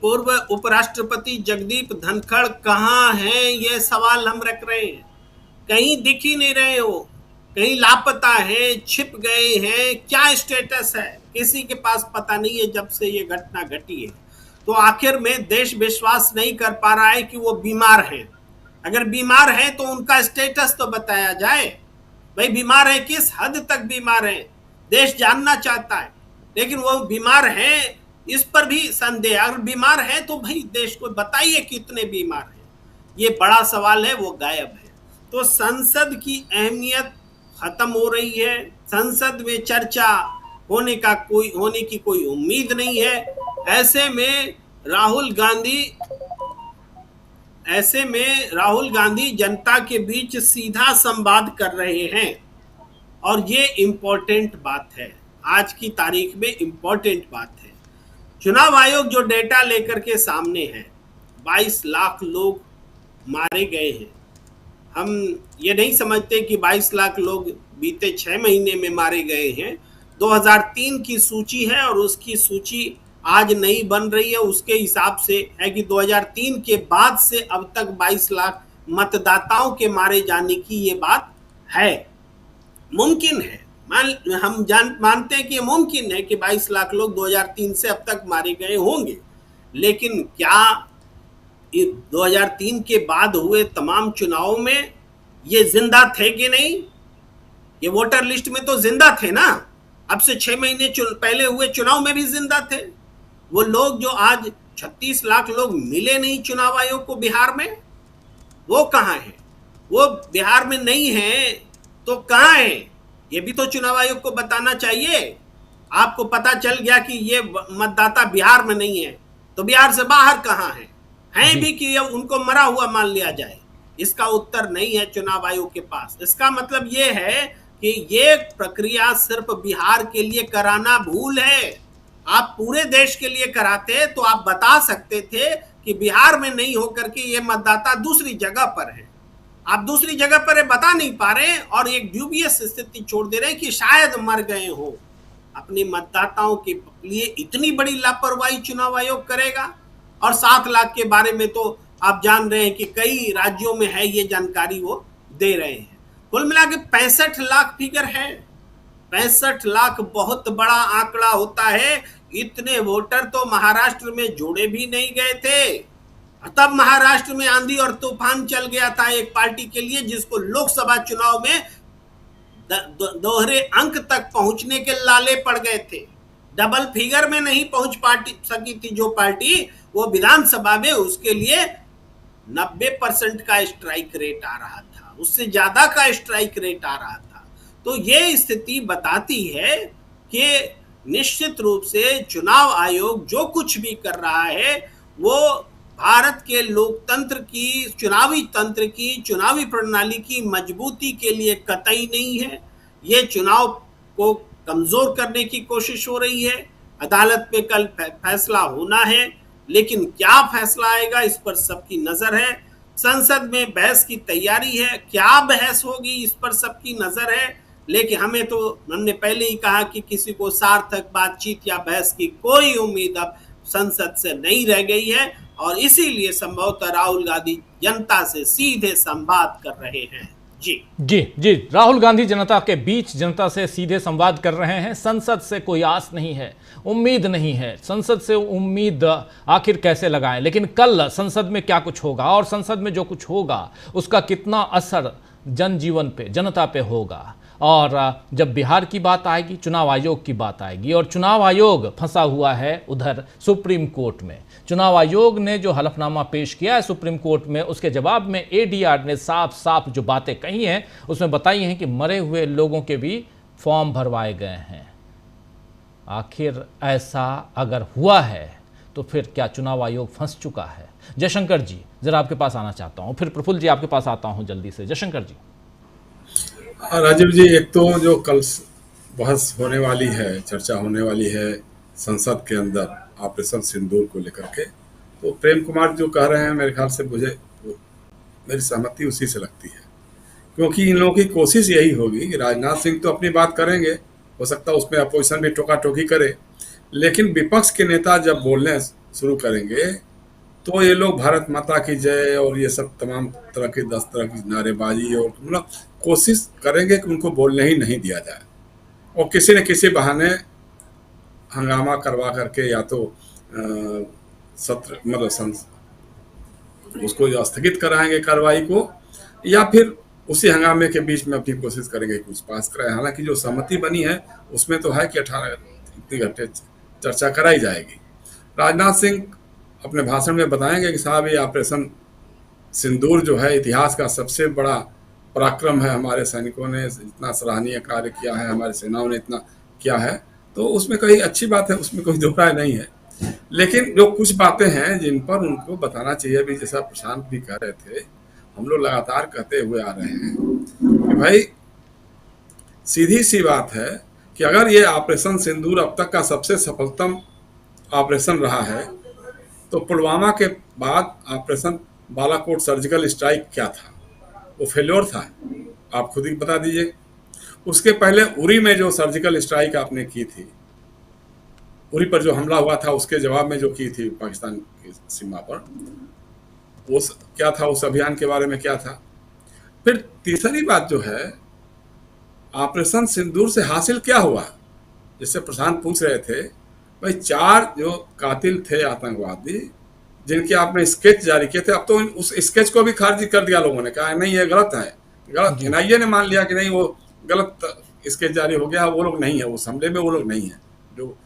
S5: पूर्व उपराष्ट्रपति जगदीप धनखड़ कहाँ हैं, ये सवाल हम रख रहे हैं। कहीं दिख ही नहीं रहे हो, कहीं लापता है, छिप गए हैं, क्या स्टेटस है किसी के पास पता नहीं है जब से ये घटना घटी है। तो आखिर में देश विश्वास नहीं कर पा रहा है कि वो बीमार हैं। अगर बीमार हैं तो उनका स्टेटस तो बताया जाए, भाई बीमार है, किस हद तक बीमार है, देश जानना चाहता है। लेकिन वो बीमार हैं इस पर भी संदेह, अगर बीमार है तो भाई देश को बताइए कितने बीमार हैं। ये बड़ा सवाल है, वो गायब है। तो संसद की अहमियत खत्म हो रही है, संसद में चर्चा होने की कोई उम्मीद नहीं है। ऐसे में राहुल गांधी जनता के बीच सीधा संवाद कर रहे हैं और ये इम्पोर्टेंट बात है, आज की तारीख में इम्पोर्टेंट बात है। चुनाव आयोग जो डेटा लेकर के सामने है, 22 लाख लोग मारे गए हैं। हम ये नहीं समझते कि 22 लाख लोग बीते 6 महीने में मारे गए हैं। 2003 की सूची है और उसकी सूची आज नहीं बन रही है, उसके हिसाब से है कि 2003 के बाद से अब तक 22 लाख मतदाताओं के मारे जाने की ये बात है। मुमकिन है, हम मानते हैं कि ये मुमकिन है कि 22 लाख लोग 2003 से अब तक मारे गए होंगे। लेकिन क्या 2003 के बाद हुए तमाम चुनावों में ये जिंदा थे कि नहीं? ये वोटर लिस्ट में तो जिंदा थे ना। अब से 6 महीने पहले हुए चुनाव में भी जिंदा थे। वो लोग जो आज 36 लाख लोग मिले नहीं चुनाव आयोग को बिहार में, वो कहाँ हैं? वो बिहार में नहीं है तो कहाँ है? ये भी तो चुनाव आयोग को बताना चाहिए। आपको पता चल गया कि ये मतदाता बिहार में नहीं है, तो बिहार से बाहर कहाँ हैं भी कि उनको मरा हुआ मान लिया जाए? इसका उत्तर नहीं है चुनाव आयोग के पास। इसका मतलब ये है कि ये प्रक्रिया सिर्फ बिहार के लिए कराना भूल है। आप पूरे देश के लिए कराते तो आप बता सकते थे कि बिहार में नहीं होकर के ये मतदाता दूसरी जगह पर है। आप दूसरी जगह पर बता नहीं पा रहे और एक ड्यूबियस स्थिति छोड़ दे रहे हैं कि शायद मर गए हो। अपने मतदाताओं के लिए इतनी बड़ी लापरवाही चुनाव आयोग करेगा? और 7 लाख के बारे में तो आप जान रहे हैं कि कई राज्यों में है, ये जानकारी वो दे रहे हैं। कुल मिला के 65 लाख फिगर है। 65 लाख बहुत बड़ा आंकड़ा होता है। इतने वोटर तो महाराष्ट्र में जोड़े भी नहीं गए थे। तब महाराष्ट्र में आंधी और तूफान चल गया था एक पार्टी के लिए, जिसको लोकसभा चुनाव में दोहरे अंक तक पहुंचने के लाले पड़ गए थे। डबल फिगर में नहीं पहुंच सकी थी जो पार्टी, वो विधानसभा में उसके लिए 90% का स्ट्राइक रेट आ रहा था, उससे ज्यादा का स्ट्राइक रेट आ रहा था। तो ये स्थिति बताती है कि निश्चित रूप से चुनाव आयोग जो कुछ भी कर रहा है वो भारत के लोकतंत्र की, चुनावी तंत्र की, चुनावी प्रणाली की मजबूती के लिए कतई नहीं है। ये चुनाव को कमजोर करने की कोशिश हो रही है। अदालत में कल फैसला होना है, लेकिन क्या फैसला आएगा इस पर सबकी नजर है। संसद में बहस की तैयारी है, क्या बहस होगी इस पर सबकी नजर है। लेकिन हमने पहले ही कहा कि किसी को सार्थक बातचीत या बहस की कोई उम्मीद अब संसद से नहीं रह गई है और इसीलिए संभवतः राहुल गांधी जनता से सीधे संवाद कर रहे हैं। जी,
S1: राहुल गांधी जनता के बीच, जनता से सीधे संवाद कर रहे हैं। संसद से कोई आस नहीं है, उम्मीद नहीं है। संसद से उम्मीद आखिर कैसे लगाएं? लेकिन कल संसद में क्या कुछ होगा और संसद में जो कुछ होगा उसका कितना असर जनजीवन पे, जनता पे होगा। और जब बिहार की बात आएगी, चुनाव आयोग की बात आएगी, और चुनाव आयोग फंसा हुआ है उधर सुप्रीम कोर्ट में। चुनाव आयोग ने जो हलफनामा पेश किया है सुप्रीम कोर्ट में, उसके जवाब में एडीआर ने साफ साफ जो बातें कही हैं उसमें बताई हैं कि मरे हुए लोगों के भी फॉर्म भरवाए गए हैं। आखिर ऐसा अगर हुआ है तो फिर क्या चुनाव आयोग फंस चुका है? जयशंकर जी, जरा आपके पास आना चाहता हूं, फिर प्रफुल्ल जी आपके पास आता हूं जल्दी से। जयशंकर जी।
S6: राजीव जी, एक तो जो कल बहस होने वाली है, चर्चा होने वाली है संसद के अंदर ऑपरेशन सिंदूर को लेकर के, तो प्रेम कुमार जो कह रहे हैं मेरे ख्याल से मुझे मेरी सहमति उसी से लगती है, क्योंकि इन लोगों की कोशिश यही होगी कि राजनाथ सिंह तो अपनी बात करेंगे, हो सकता है उसमें अपोजिशन भी टोका टोकी करे, लेकिन विपक्ष के नेता जब बोलने शुरू करेंगे तो ये लोग भारत माता की जय और ये सब तमाम तरह की 10 तरह की नारेबाजी और मतलब कोशिश करेंगे कि उनको बोलने ही नहीं दिया जाए, और किसी न किसी बहाने हंगामा करवा करके या तो सत्र मतलब उसको स्थगित कराएंगे कार्रवाई को, या फिर उसी हंगामे के बीच में अपनी कोशिश करेंगे कि कुछ पास कराए। हालांकि जो सहमति बनी है उसमें तो है कि 18 घंटे चर्चा कराई जाएगी। राजनाथ सिंह अपने भाषण में बताएंगे कि साहब ये ऑपरेशन सिंदूर जो है इतिहास का सबसे बड़ा पराक्रम है, हमारे सैनिकों ने इतना सराहनीय कार्य किया है, हमारी सेनाओं ने इतना किया है, तो उसमें कहीं अच्छी बात है, उसमें कोई दो राय नहीं है। लेकिन जो कुछ बातें हैं जिन पर उनको बताना चाहिए भी, जैसा प्रशांत भी कह रहे थे, हम लोग लगातार कहते हुए आ रहे हैं कि भाई सीधी सी बात है कि अगर ये ऑपरेशन सिंदूर अब तक का सबसे सफलतम ऑपरेशन रहा है, तो पुलवामा के बाद ऑपरेशन बालाकोट सर्जिकल स्ट्राइक क्या था? वो फेल्योर था, आप खुद ही बता दीजिए। उसके पहले उरी में जो सर्जिकल स्ट्राइक आपने की थी, उरी पर जो हमला हुआ था उसके जवाब में जो की थी पाकिस्तान की सीमा पर, वो क्या था? उस अभियान के बारे में क्या था? फिर तीसरी बात जो है, ऑपरेशन सिंदूर से हासिल क्या हुआ? जिससे प्रशांत पूछ रहे थे, भाई 4 जो कातिल थे आतंकवादी जिनके आपने स्केच जारी किए थे, अब तो उस स्केच को भी खारिज कर दिया लोगों ने, कहा नहीं ये गलत है, गलत। एनआईए ने मान लिया कि नहीं वो गलत स्केच जारी हो गया, वो लोग नहीं है, उस हमले में वो लोग नहीं है। जो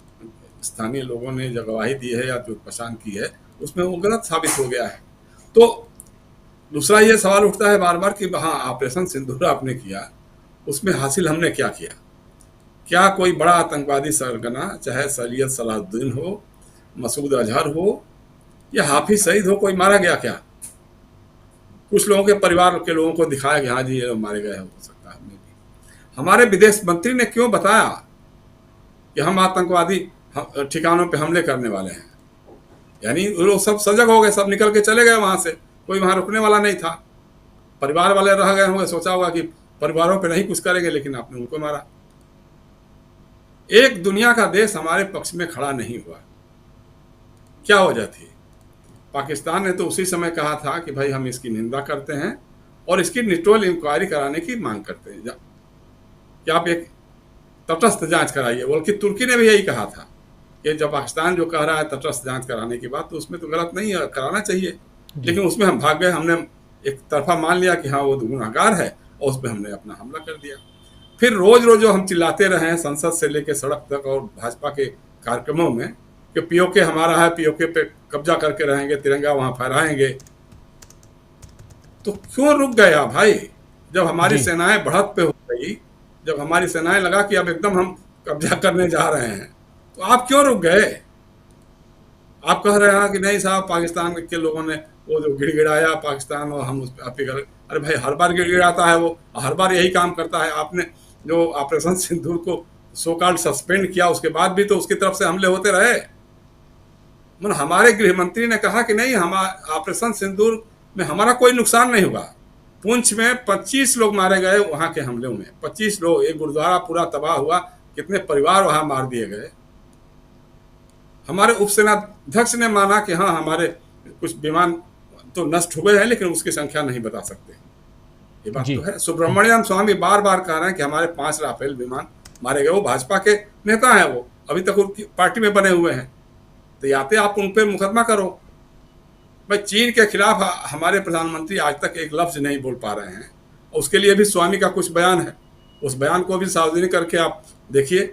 S6: स्थानीय लोगों ने जो गवाही दी है या जो पहचान की है उसमें वो गलत साबित हो गया है। तो दूसरा ये सवाल उठता है बार बार कि हाँ ऑपरेशन सिंदूर आपने किया, उसमें हासिल हमने क्या किया? क्या कोई बड़ा आतंकवादी सरगना, चाहे सैयद सलाहुद्दीन हो, मसूद अजहर हो या हाफिज सईद हो, कोई मारा गया क्या? कुछ लोगों के परिवार के लोगों को दिखाया कि हाँ जी ये लोग मारे गए, हो सकता है हमें भी। हमारे विदेश मंत्री ने क्यों बताया कि हम आतंकवादी ठिकानों पे हमले करने वाले हैं? यानी वो लोग सब सजग हो गए, सब निकल के चले गए वहां से, कोई वहां रुकने वाला नहीं था। परिवार वाले रह गए होंगे, सोचा होगा कि परिवारों पे नहीं कुछ करेंगे, लेकिन आपने उनको मारा। एक दुनिया का देश हमारे पक्ष में खड़ा नहीं हुआ, क्या वजह थी? पाकिस्तान ने तो उसी समय कहा था कि भाई हम इसकी निंदा करते हैं और इसकी निटोल इंक्वायरी कराने की मांग करते हैं, कि आप एक तटस्थ जांच कराइए। बल्कि तुर्की ने भी यही कहा था कि जब पाकिस्तान जो कह रहा है तटस्थ जांच कराने की बात, तो उसमें तो गलत नहीं है, कराना चाहिए। लेकिन उसमें हम भाग गए, हमने एक तरफा मान लिया कि हाँ वो गुनहगार है, और उसमें हमने अपना हमला कर दिया। फिर रोज रोज जो हम चिल्लाते रहे हैं संसद से लेकर सड़क तक और भाजपा के कार्यक्रमों में कि पीओके हमारा है, पीओके पे कब्जा करके रहेंगे, तिरंगा वहां फहराएंगे, तो क्यों रुक गए आप भाई? जब हमारी सेनाएं बढ़त पे हो गई, जब हमारी सेनाएं लगा कि अब एकदम हम कब्जा करने जा रहे हैं, तो आप क्यों रुक गए? आप कह रहे हैं कि नहीं साहब पाकिस्तान के लोगों ने वो जो गिड़गिड़ाया पाकिस्तान और हम उस पर आप ही। अरे भाई हर बार गिड़गिड़ाता है वो, हर बार यही काम करता है। आपने जो ऑपरेशन सिंदूर को सो कॉल्ड सस्पेंड किया, उसके बाद भी तो उसकी तरफ से हमले होते रहे। मतलब हमारे गृह मंत्री ने कहा कि नहीं, हमारा ऑपरेशन सिंदूर में हमारा कोई नुकसान नहीं हुआ। पुंछ में 25 लोग मारे गए वहां के हमलों में, 25 लोग, एक गुरुद्वारा पूरा तबाह हुआ, कितने परिवार वहां मार दिए गए। हमारे उपसेनाध्यक्ष ने माना कि हाँ हमारे कुछ विमान तो नष्ट हुए हैं, लेकिन उसकी संख्या नहीं बता सकते, ये बात तो है। सुब्रमण्यम स्वामी बार बार कह रहे हैं कि हमारे 5 राफेल विमान मारे गए। वो भाजपा के नेता हैं, वो अभी तक उनकी पार्टी में बने हुए हैं, तो याते आप उन पर मुकदमा करो। भाई चीन के खिलाफ हमारे प्रधानमंत्री आज तक एक लफ्ज नहीं बोल पा रहे हैं, और उसके लिए भी स्वामी का कुछ बयान है, उस बयान को भी सार्वजनिक करके आप देखिए।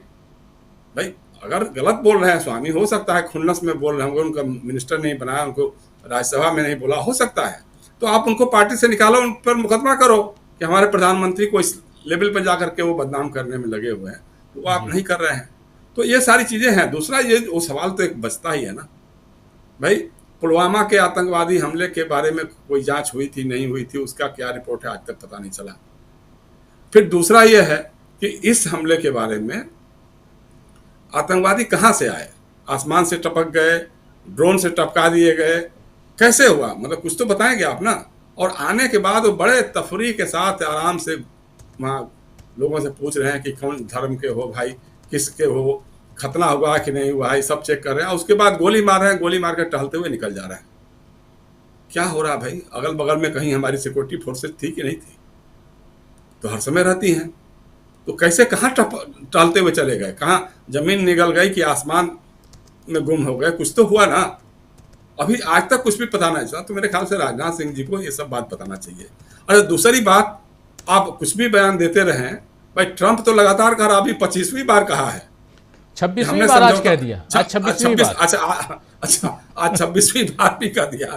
S6: भाई अगर गलत बोल रहे हैं स्वामी, हो सकता है खुन्नस में बोल रहे होंगे, उनका मिनिस्टर नहीं बनाया, उनको राज्यसभा में नहीं बोला, हो सकता है, तो आप उनको पार्टी से निकालो, उन पर मुकदमा करो कि हमारे प्रधानमंत्री को इस लेवल पर जाकर के वो बदनाम करने में लगे हुए हैं, तो वो आप नहीं कर रहे हैं। तो ये सारी चीज़ें हैं। दूसरा ये वो सवाल तो एक बचता ही है ना भाई, पुलवामा के आतंकवादी हमले के बारे में कोई जांच हुई थी नहीं हुई थी, उसका क्या रिपोर्ट है आज तक पता नहीं चला। फिर दूसरा ये है कि इस हमले के बारे में आतंकवादी कहाँ से आए? आसमान से टपक गए ड्रोन से टपका दिए गए, कैसे हुआ, मतलब कुछ तो बताएंगे आप ना। और आने के बाद वो बड़े तफरीह के साथ आराम से वहाँ लोगों से पूछ रहे हैं कि कौन धर्म के हो भाई, किसके हो, खतना हुआ कि नहीं हुआ, ये सब चेक कर रहे हैं। उसके बाद गोली मार रहे हैं, गोली मार कर टहलते हुए निकल जा रहे हैं। क्या हो रहा है भाई? अगल बगल में कहीं हमारी सिक्योरिटी फोर्सेज थी कि नहीं थी? तो हर समय रहती हैं। तो कैसे कहाँ टहलते हुए चले गए, कहाँ जमीन निगल गई कि आसमान में गुम हो गए? कुछ तो हुआ ना। अभी आज तक कुछ भी पता नहीं चला। तो मेरे ख्याल से राजनाथ सिंह जी को ये सब बात बताना चाहिए। और दूसरी बात, आप कुछ भी बयान देते रहें, भाई ट्रंप तो लगातार कहा, अभी 25वीं बार कहा है,
S1: 26वीं बार आज कह दिया, आज 26वीं बार।
S6: अच्छा आज 26वीं बार भी कह दिया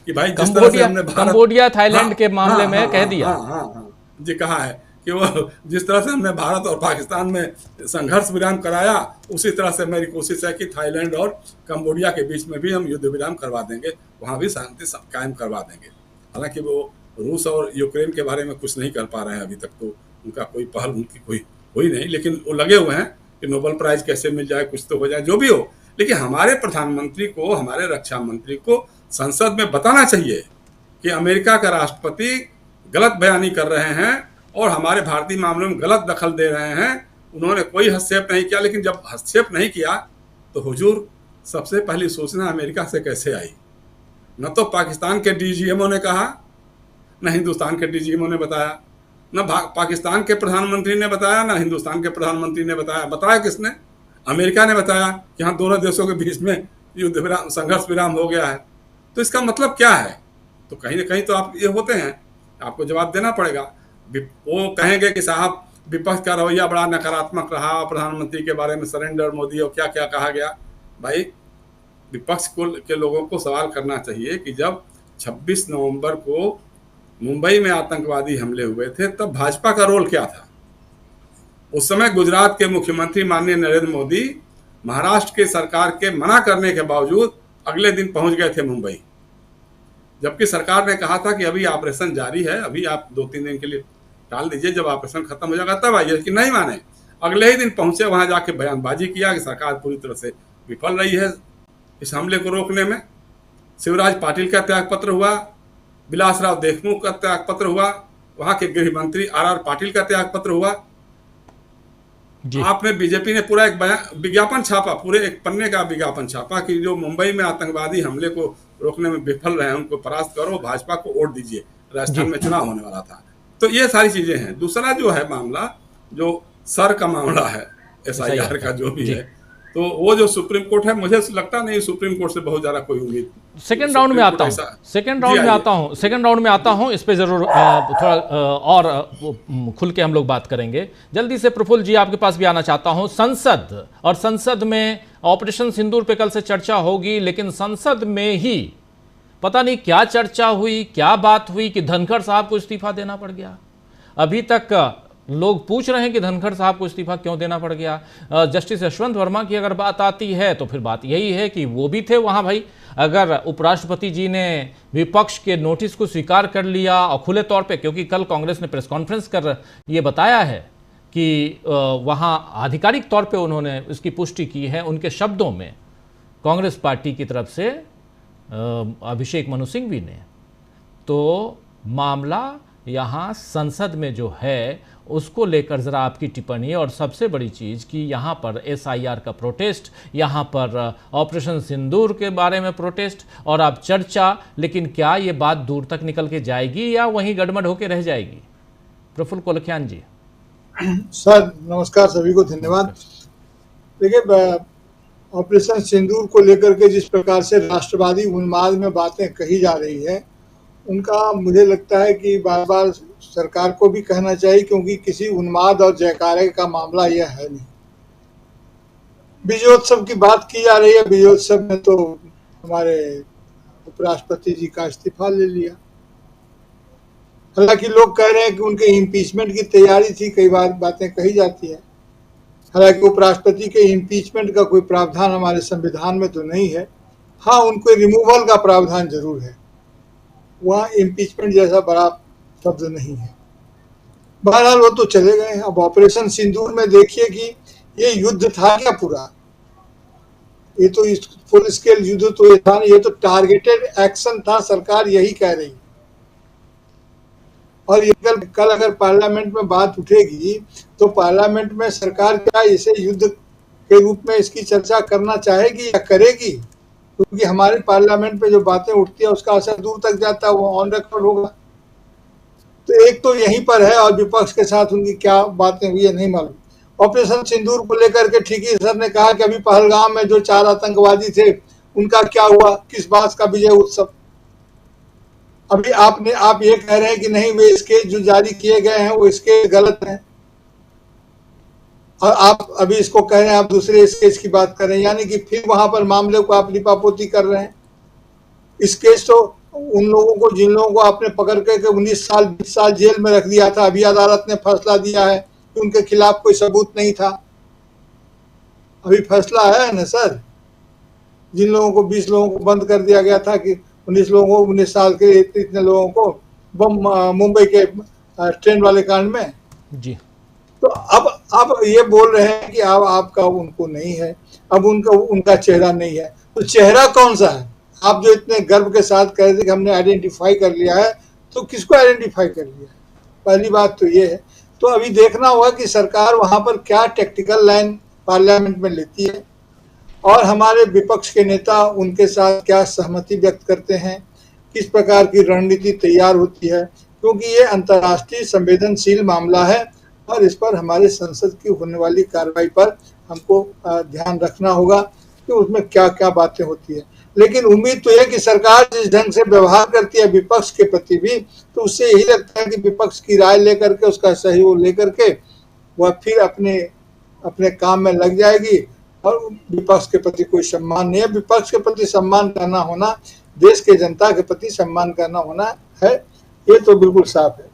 S6: कि भाई जिस तरह से हमने
S1: कंबोडिया थाईलैंड के मामले में कह दिया।
S6: जी कहा है कि वो जिस तरह से हमने भारत और पाकिस्तान में संघर्ष विराम कराया, उसी तरह से मेरी कोशिश है कि थाईलैंड और कंबोडिया के बीच में भी हम युद्ध विराम करवा देंगे, वहाँ भी शांति कायम करवा देंगे। हालांकि वो रूस और यूक्रेन के बारे में कुछ नहीं कर पा रहे हैं अभी तक, तो उनका कोई पहल उनकी कोई हुई नहीं, लेकिन वो लगे हुए हैं कि नोबेल प्राइज कैसे मिल जाए, कुछ तो हो जाए, जो भी हो। लेकिन हमारे प्रधानमंत्री को, हमारे रक्षा मंत्री को संसद में बताना चाहिए कि अमेरिका का राष्ट्रपति गलत बयानी कर रहे हैं और हमारे भारतीय मामलों में गलत दखल दे रहे हैं। उन्होंने कोई हस्तक्षेप नहीं किया, लेकिन जब हस्तक्षेप नहीं किया तो हुजूर सबसे पहली सूचना अमेरिका से कैसे आई? न तो पाकिस्तान के डीजीएमओ ने कहा, न हिंदुस्तान के डीजीएमओ ने बताया, न पाकिस्तान के प्रधानमंत्री ने बताया, न हिंदुस्तान के प्रधानमंत्री ने बताया। बताया किसने? अमेरिका ने बताया कि हाँ दोनों देशों के बीच में युद्ध विराम, संघर्ष विराम हो गया है। तो इसका मतलब क्या है? तो कहीं ना कहीं तो आप ये होते हैं, आपको जवाब देना पड़ेगा। वो कहेंगे कि साहब विपक्ष का रवैया बड़ा नकारात्मक रहा, प्रधानमंत्री के बारे में सरेंडर मोदी और क्या क्या कहा गया। भाई विपक्ष के लोगों को सवाल करना चाहिए कि जब 26 नवंबर को मुंबई में आतंकवादी हमले हुए थे, तब भाजपा का रोल क्या था? उस समय गुजरात के मुख्यमंत्री माननीय नरेंद्र मोदी महाराष्ट्र के सरकार के मना करने के बावजूद अगले दिन पहुंच गए थे मुंबई, जबकि सरकार ने कहा था कि अभी ऑपरेशन जारी है, अभी आप 2-3 दिन के लिए टाल दीजिए, जब ऑपरेशन खत्म हो जाएगा तब आइए। कि नहीं माने, अगले ही दिन पहुंचे, वहां जाके बयानबाजी किया कि सरकार पूरी तरह से विफल रही है इस हमले को रोकने में। शिवराज पाटिल का त्यागपत्र हुआ, विलासराव देशमुख का त्यागपत्र हुआ, वहां के गृह मंत्री आर पाटिल का त्यागपत्र हुआ। आपने बीजेपी ने पूरा एक विज्ञापन छापा, पूरे एक पन्ने का विज्ञापन छापा कि जो मुंबई में आतंकवादी हमले को रोकने में विफल रहे हैं उनको परास्त करो, भाजपा को वोट दीजिए, राजस्थान में चुनाव होने वाला था। तो ये सारी चीजें हैं। दूसरा जो है मामला, जो सर का मामला है SIR का जो भी है, तो वो जो सुप्रीम कोर्ट है, मुझे लगता नहीं सुप्रीम कोर्ट से बहुत ज्यादा कोई उम्मीद।
S1: सेकंड राउंड में आता हूं, इस पे जरूर थोड़ा और खुल के हम लोग बात करेंगे। जल्दी से प्रफुल्ल जी आपके पास भी आना चाहता हूं। संसद, और संसद में ऑपरेशन सिंदूर पे कल से चर्चा होगी, लेकिन संसद में ही पता नहीं क्या चर्चा हुई, क्या बात हुई कि धनखड़ साहब को इस्तीफा देना पड़ गया। अभी तक लोग पूछ रहे हैं कि धनखड़ साहब को इस्तीफा क्यों देना पड़ गया। जस्टिस यशवंत वर्मा की अगर बात आती है तो फिर बात यही है कि वो भी थे वहां। भाई अगर उपराष्ट्रपति जी ने विपक्ष के नोटिस को स्वीकार कर लिया और खुले तौर पे, क्योंकि कल कांग्रेस ने प्रेस कॉन्फ्रेंस कर ये बताया है कि वहां आधिकारिक तौर पे उन्होंने इसकी पुष्टि की है उनके शब्दों में, कांग्रेस पार्टी की तरफ से अभिषेक मनु सिंघवी ने। तो मामला यहाँ संसद में जो है उसको लेकर ज़रा आपकी टिप्पणी, और सबसे बड़ी चीज़ कि यहाँ पर SIR का प्रोटेस्ट, यहाँ पर ऑपरेशन सिंदूर के बारे में प्रोटेस्ट और अब चर्चा, लेकिन क्या ये बात दूर तक निकल के जाएगी या वहीं गड़बड़ होकर रह जाएगी? प्रफुल्ल कोलखियान जी।
S7: सर नमस्कार, सभी को धन्यवाद। देखिए, ऑपरेशन सिंदूर को लेकर के जिस प्रकार से राष्ट्रवादी उन्माद में बातें कही जा रही है, उनका मुझे लगता है कि बार बार सरकार को भी कहना चाहिए, क्योंकि किसी उन्माद और जयकारे का मामला यह है नहीं। विजयोत्सव की बात की जा रही है, विजयोत्सव में तो हमारे उपराष्ट्रपति जी का इस्तीफा ले लिया। हालांकि लोग कह रहे हैं कि उनके इम्पीचमेंट की तैयारी थी, कई बार बातें कही जाती है। हालांकि उपराष्ट्रपति के इम्पीचमेंट का कोई प्रावधान हमारे संविधान में तो नहीं है। हाँ, उनको रिमूवल का प्रावधान जरूर है, वहाँ इम्पीचमेंट जैसा बड़ा शब्द नहीं है। बहरहाल वो तो चले गए हैं। अब ऑपरेशन सिंदूर में देखिए कि ये युद्ध था क्या पूरा? ये तो इस फुल स्केल युद्ध तो ये था नहीं, ये तो टारगेटेड एक्शन था, सरकार यही कह रही। और ये कल अगर पार्लियामेंट में बात उठेगी तो पार्लियामेंट में सरकार क्या इसे युद्ध के रूप में इसकी चर्चा करना चाहेगी या करेगी? क्योंकि हमारे पार्लियामेंट में जो बातें उठती है उसका असर दूर तक जाता है, वो ऑन रिकॉर्ड होगा। तो एक तो यहीं पर है, और विपक्ष के साथ उनकी क्या बातें हुई है नहीं मालूम। ऑपरेशन सिंदूर को लेकर के ठीकी सर ने कहा कि अभी पहलगाम में जो 4 आतंकवादी थे उनका क्या हुआ, किस बात का विजय उत्सव? अभी आप ये कह रहे हैं कि नहीं, वे स्केच जो जारी किए गए हैं वो स्केच गलत हैं, और आप अभी इसको कह रहे हैं, आप दूसरे स्केच की बात कर रहे हैं, यानी कि फिर वहां पर मामले को आप लिपापोती कर रहे हैं। स्केच तो उन लोगों को, जिन लोगों को आपने पकड़ करके 19 साल 20 साल जेल में रख दिया था, अभी अदालत ने फैसला दिया है कि उनके खिलाफ कोई सबूत नहीं था। अभी फैसला है ना सर, जिन लोगों को 20 लोगों को बंद कर दिया गया था कि 19 साल के इतने लोगों को बम मुंबई के ट्रेन वाले कांड में
S1: जी।
S7: तो अब ये बोल रहे हैं कि अब आपका उनको नहीं है, अब उनका चेहरा नहीं है। तो चेहरा कौन सा है? आप जो इतने गर्व के साथ कह रहे थे कि हमने आइडेंटिफाई कर लिया है, तो किसको आइडेंटिफाई कर लिया है? पहली बात तो ये है। तो अभी देखना होगा कि सरकार वहां पर क्या टेक्टिकल लाइन पार्लियामेंट में लेती है, और हमारे विपक्ष के नेता उनके साथ क्या सहमति व्यक्त करते हैं, किस प्रकार की रणनीति तैयार होती है, क्योंकि ये अंतर्राष्ट्रीय संवेदनशील मामला है और इस पर हमारे संसद की होने वाली कार्रवाई पर हमको ध्यान रखना होगा कि उसमें क्या क्या बातें होती है। लेकिन उम्मीद तो है कि सरकार जिस ढंग से व्यवहार करती है विपक्ष के प्रति भी, तो उससे यही लगता है कि विपक्ष की राय लेकर के, उसका सहयोग लेकर के वह फिर अपने काम में लग जाएगी, और विपक्ष के प्रति कोई सम्मान नहीं है। विपक्ष के प्रति सम्मान करना होना, देश के जनता के प्रति सम्मान करना होना है, ये तो बिल्कुल साफ है।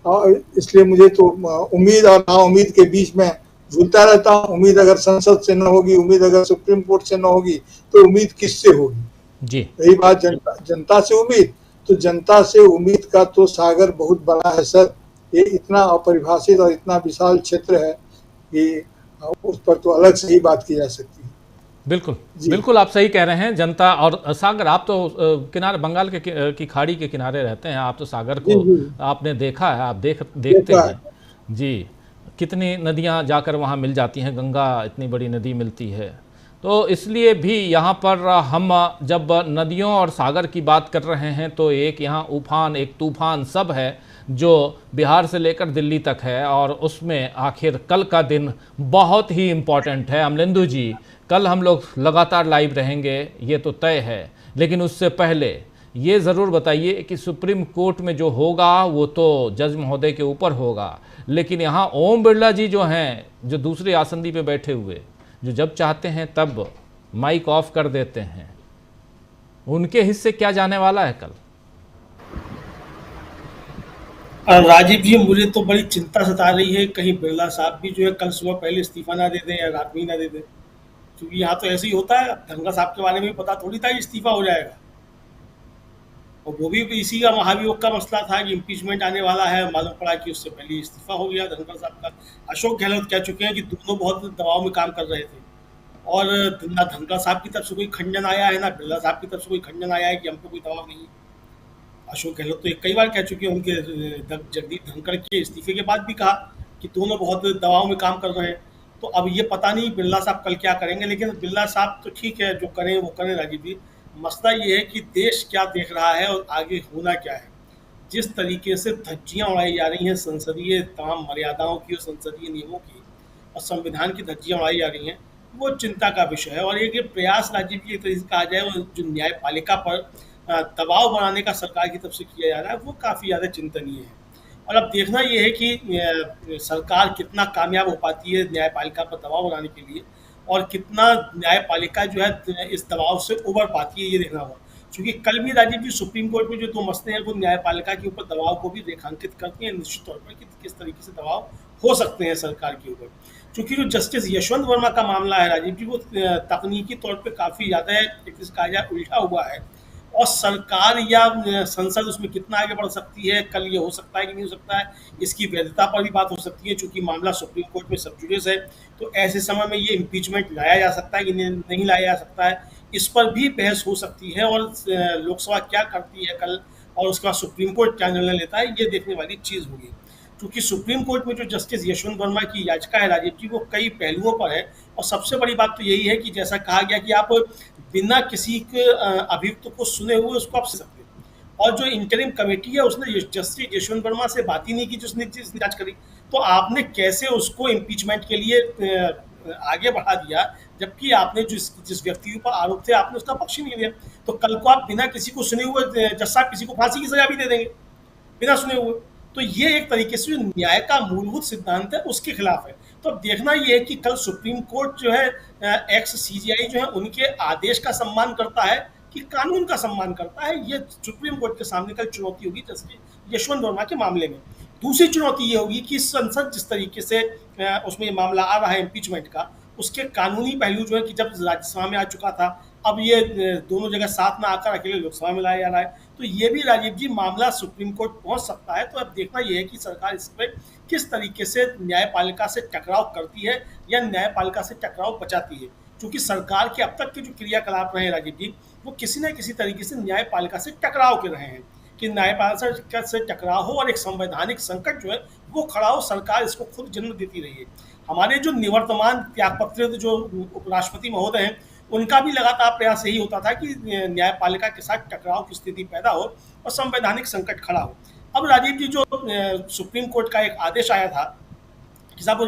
S7: और इसलिए मुझे तो उम्मीद और नाउम्मीद के बीच में झूलता रहता हूँ। उम्मीद अगर संसद से न होगी, उम्मीद अगर सुप्रीम कोर्ट से न होगी, तो उम्मीद किससे होगी?
S1: जी,
S7: यही बात, जनता से उम्मीद, तो जनता से उम्मीद का तो सागर बहुत बड़ा है सर। ये इतना अपरिभाषित और इतना विशाल क्षेत्र है कि उस पर तो अलग से ही बात की जा सकती है।
S1: बिल्कुल बिल्कुल, आप सही कह रहे हैं। जनता और सागर, आप तो किनारे बंगाल की खाड़ी के किनारे रहते हैं, आप तो सागर को आपने देखा है, आप देखते हैं जी। कितनी नदियां जाकर वहां मिल जाती हैं, गंगा इतनी बड़ी नदी मिलती है। तो इसलिए भी यहाँ पर हम जब नदियों और सागर की बात कर रहे हैं तो एक यहाँ उफान, एक तूफान सब है जो बिहार से लेकर दिल्ली तक है, और उसमें आखिर कल का दिन बहुत ही इम्पॉर्टेंट है। अमलेंदु जी, कल हम लोग लगातार लाइव रहेंगे, ये तो तय है, लेकिन उससे पहले ये ज़रूर बताइए कि सुप्रीम कोर्ट में जो होगा वो तो जज महोदय के ऊपर होगा, लेकिन यहाँ ओम बिरला जी जो हैं, जो दूसरी आसंदी पे बैठे हुए, जो जब चाहते हैं तब माइक ऑफ कर देते हैं, उनके हिस्से क्या जाने वाला है कल?
S5: राजीव जी, मुझे तो बड़ी चिंता सता रही है, कहीं बिरला साहब भी जो है कल सुबह पहले इस्तीफा ना दे दें या रात में ही ना दे दें, क्योंकि यहाँ तो ऐसे ही होता है। धनखड़ साहब के बारे में पता थोड़ी था इस्तीफा हो जाएगा, और वो भी इसी का महाभियोग का मसला था कि इम्पीचमेंट आने वाला है, मालूम पड़ा कि उससे पहले इस्तीफा हो गया धनखड़ साहब का। अशोक गहलोत कह चुके हैं कि दोनों बहुत दबाव में काम कर रहे थे, और ना धनखड़ साहब की तरफ से कोई खंडन आया है, ना बिरला साहब की तरफ से कोई खंडन आया है कि हम पे कोई दबाव नहीं है। अशोक गहलोत तो कई बार कह चुके हैं, उनके जगदीप धनखड़ के इस्तीफे के बाद भी कहा कि दोनों बहुत दबाव में काम कर रहे हैं। तो अब ये पता नहीं बिरला साहब कल क्या करेंगे, लेकिन बिरला साहब तो ठीक है, जो करें वो करें। राजीव जी, मसला ये है कि देश क्या देख रहा है और आगे होना क्या है। जिस तरीके से धज्जियाँ उड़ाई जा रही हैं संसदीय तमाम मर्यादाओं की और संसदीय नियमों की और संविधान की धज्जियाँ उड़ाई जा रही हैं, वो चिंता का विषय है। और एक प्रयास राजीव जी एक तरीके से कहा जाए, वो जो न्यायपालिका पर दबाव बनाने का सरकार की तरफ से किया जा रहा है, वो काफ़ी ज़्यादा चिंतनीय है। और अब देखना ये है कि सरकार कितना कामयाब हो पाती है न्यायपालिका पर दबाव बनाने के लिए, और कितना न्यायपालिका जो है इस दबाव से उबर पाती है, ये देखना होगा। क्योंकि कल भी राजीव जी सुप्रीम कोर्ट में जो 2 मसले हैं वो न्यायपालिका के ऊपर दबाव को भी रेखांकित करती हैं निश्चित तौर पर कि किस तरीके से दबाव हो सकते हैं सरकार के ऊपर। क्योंकि जो जस्टिस यशवंत वर्मा का मामला है राजीव जी, वो तकनीकी तौर पर काफ़ी ज़्यादा एक कहा जाए उलझा हुआ है, और सरकार या संसद उसमें कितना आगे बढ़ सकती है, कल ये हो सकता है कि नहीं हो सकता है, इसकी वैधता पर भी बात हो सकती है। चूंकि मामला सुप्रीम कोर्ट में सब जुडिस है, तो ऐसे समय में ये इम्पीचमेंट लाया जा सकता है कि नहीं लाया जा सकता है, इस पर भी बहस हो सकती है। और लोकसभा क्या करती है कल, और उसके बाद सुप्रीम कोर्ट क्या निर्णय लेता है, ये देखने वाली चीज़ होगी। क्योंकि सुप्रीम कोर्ट में जो जस्टिस यशवंत वर्मा की याचिका है राजीव जी, वो कई पहलुओं पर है। और सबसे बड़ी बात तो यही है कि जैसा कहा गया कि आप बिना किसी के अभियुक्त को सुने हुए उसको आप सकते हैं। और जो इंटरिम कमेटी है उसने जस्टिस यशवंत वर्मा से बात ही नहीं की जिसने जांच करी, तो आपने कैसे उसको इम्पीचमेंट के लिए आगे बढ़ा दिया, जबकि आपने जिस व्यक्ति पर आरोप थे आपने उसका पक्ष ही नहीं लिया। तो कल को आप बिना किसी को सुने हुए जज साहब किसी को फांसी की सजा भी दे देंगे बिना सुने हुए। तो ये एक तरीके से जो न्याय का मूलभूत सिद्धांत है उसके खिलाफ है। तो अब देखना ये है कि कल सुप्रीम कोर्ट जो है एक्स सीजीआई जो है उनके आदेश का सम्मान करता है कि कानून का सम्मान करता है, ये सुप्रीम कोर्ट के सामने कल चुनौती होगी जस्टिस यशवंत वर्मा के मामले में। दूसरी चुनौती ये होगी कि संसद जिस तरीके से उसमें ये मामला आ रहा है इम्पीचमेंट का, उसके कानूनी पहलू जो है कि जब राज्यसभा में आ चुका था, अब ये दोनों जगह साथ में आकर अकेले लोकसभा में लाया जा रहा है, तो ये भी राजीव जी मामला सुप्रीम कोर्ट पहुंच सकता है। तो अब देखना ये है कि सरकार इस पर किस तरीके से न्यायपालिका से टकराव करती है या न्यायपालिका से टकराव बचाती है। क्योंकि सरकार के अब तक के जो क्रियाकलाप रहे हैं राजीव जी, वो किसी न किसी तरीके से न्यायपालिका से टकराव के रहे हैं कि न्यायपालिका से टकराव हो और एक संवैधानिक संकट जो है वो खड़ा हो। सरकार इसको खुद जन्म देती रही है। हमारे जो निवर्तमान त्यागपत्र जो उपराष्ट्रपति महोदय हैं, उनका भी लगातार प्रयास यही होता था कि न्यायपालिका के साथ टकराव की स्थिति पैदा हो और संवैधानिक संकट खड़ा हो। अब राजीव जी जो सुप्रीम कोर्ट का एक आदेश आया था कि साहब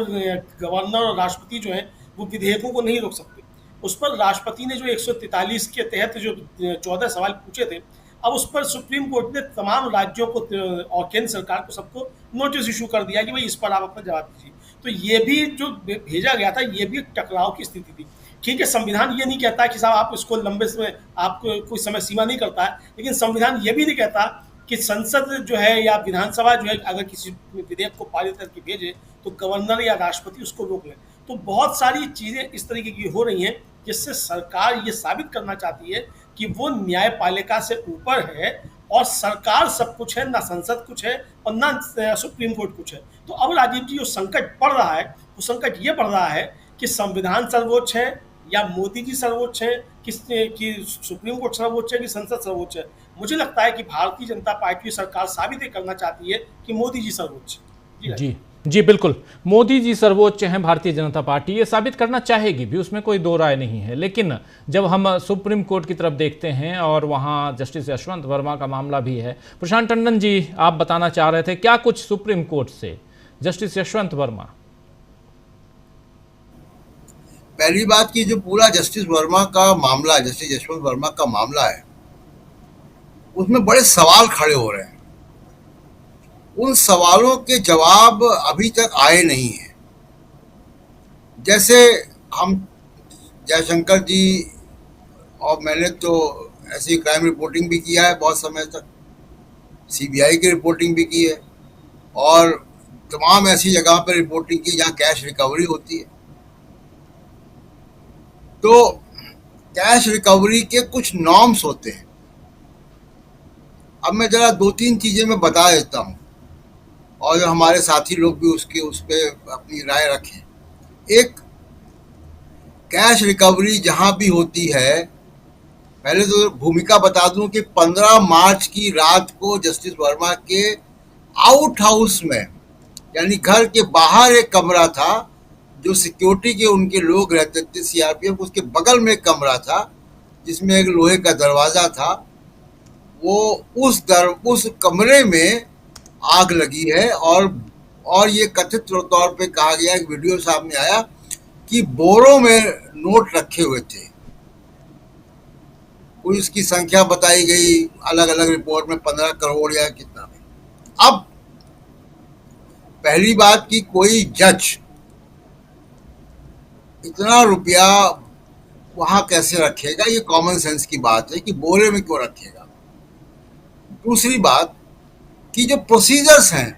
S5: गवर्नर और राष्ट्रपति जो है वो विधेयकों को नहीं रोक सकते, उस पर राष्ट्रपति ने जो 143 के तहत जो 14 सवाल पूछे थे, अब उस पर सुप्रीम कोर्ट ने तमाम राज्यों को और केंद्र सरकार को सबको नोटिस इशू कर दिया कि भाई इस पर आप अपना जवाब दीजिए। तो ये भी जो भेजा गया था ये भी टकराव की स्थिति थी। ठीक है, संविधान ये नहीं कहता कि साहब आप इसको लंबे समय, आपको कोई समय सीमा नहीं करता है, लेकिन संविधान ये भी नहीं कहता कि संसद जो है या विधानसभा जो है अगर किसी विधेयक को पारित करके भेजे तो गवर्नर या राष्ट्रपति उसको रोक ले। तो बहुत सारी चीज़ें इस तरीके की हो रही हैं जिससे सरकार ये साबित करना चाहती है कि वो न्यायपालिका से ऊपर है और सरकार सब कुछ है, ना संसद कुछ है और ना सुप्रीम कोर्ट कुछ है। तो अब राजीव जी जो संकट पड़ रहा है वो संकट ये पड़ रहा है कि संविधान सर्वोच्च है या मोदी जी सर्वोच्च है, कि सुप्रीम कोर्ट सर्वोच्च है कि संसद सर्वोच्च है। मुझे लगता है कि भारतीय जनता पार्टी सरकार साबित करना चाहती है कि मोदी जी सर्वोच्च है।
S1: जी जी बिल्कुल, मोदी जी सर्वोच्च हैं, भारतीय जनता पार्टी ये साबित करना चाहेगी भी, उसमें कोई दो राय नहीं है। लेकिन जब हम सुप्रीम कोर्ट की तरफ देखते हैं और वहाँ जस्टिस यशवंत वर्मा का मामला भी है, प्रशांत टंडन जी आप बताना चाह रहे थे क्या कुछ सुप्रीम कोर्ट से जस्टिस यशवंत वर्मा?
S4: पहली बात की जो पूरा जस्टिस वर्मा का मामला, जस्टिस यशवंत वर्मा का मामला है, उसमें बड़े सवाल खड़े हो रहे हैं। उन सवालों के जवाब अभी तक आए नहीं हैं। जैसे हम जयशंकर जी और मैंने तो ऐसी क्राइम रिपोर्टिंग भी किया है बहुत समय तक, सीबीआई की रिपोर्टिंग भी की है और तमाम ऐसी जगह पर रिपोर्टिंग की जहाँ कैश रिकवरी होती है। तो कैश रिकवरी के कुछ नॉर्म्स होते हैं। अब मैं जरा दो तीन चीज़ें मैं बता देता हूँ और हमारे साथी लोग भी उस पर अपनी राय रखें। एक, कैश रिकवरी जहाँ भी होती है, पहले तो भूमिका बता दूं कि 15 मार्च की रात को जस्टिस वर्मा के आउट हाउस में, यानी घर के बाहर एक कमरा था जो सिक्योरिटी के उनके लोग रहते थे, सीआरपीएफ, उसके बगल में एक कमरा था जिसमें एक लोहे का दरवाज़ा था। वो उस कमरे में आग लगी है और ये कथित तौर पे कहा गया, एक वीडियो सामने आया कि बोरों में नोट रखे हुए थे। कोई इसकी संख्या बताई गई अलग अलग रिपोर्ट में 15 करोड़ या कितना में। अब पहली बात कि कोई जज इतना रुपया वहां कैसे रखेगा, ये कॉमन सेंस की बात है कि बोरे में क्यों रखेगा। दूसरी बात कि जो प्रोसीजर्स हैं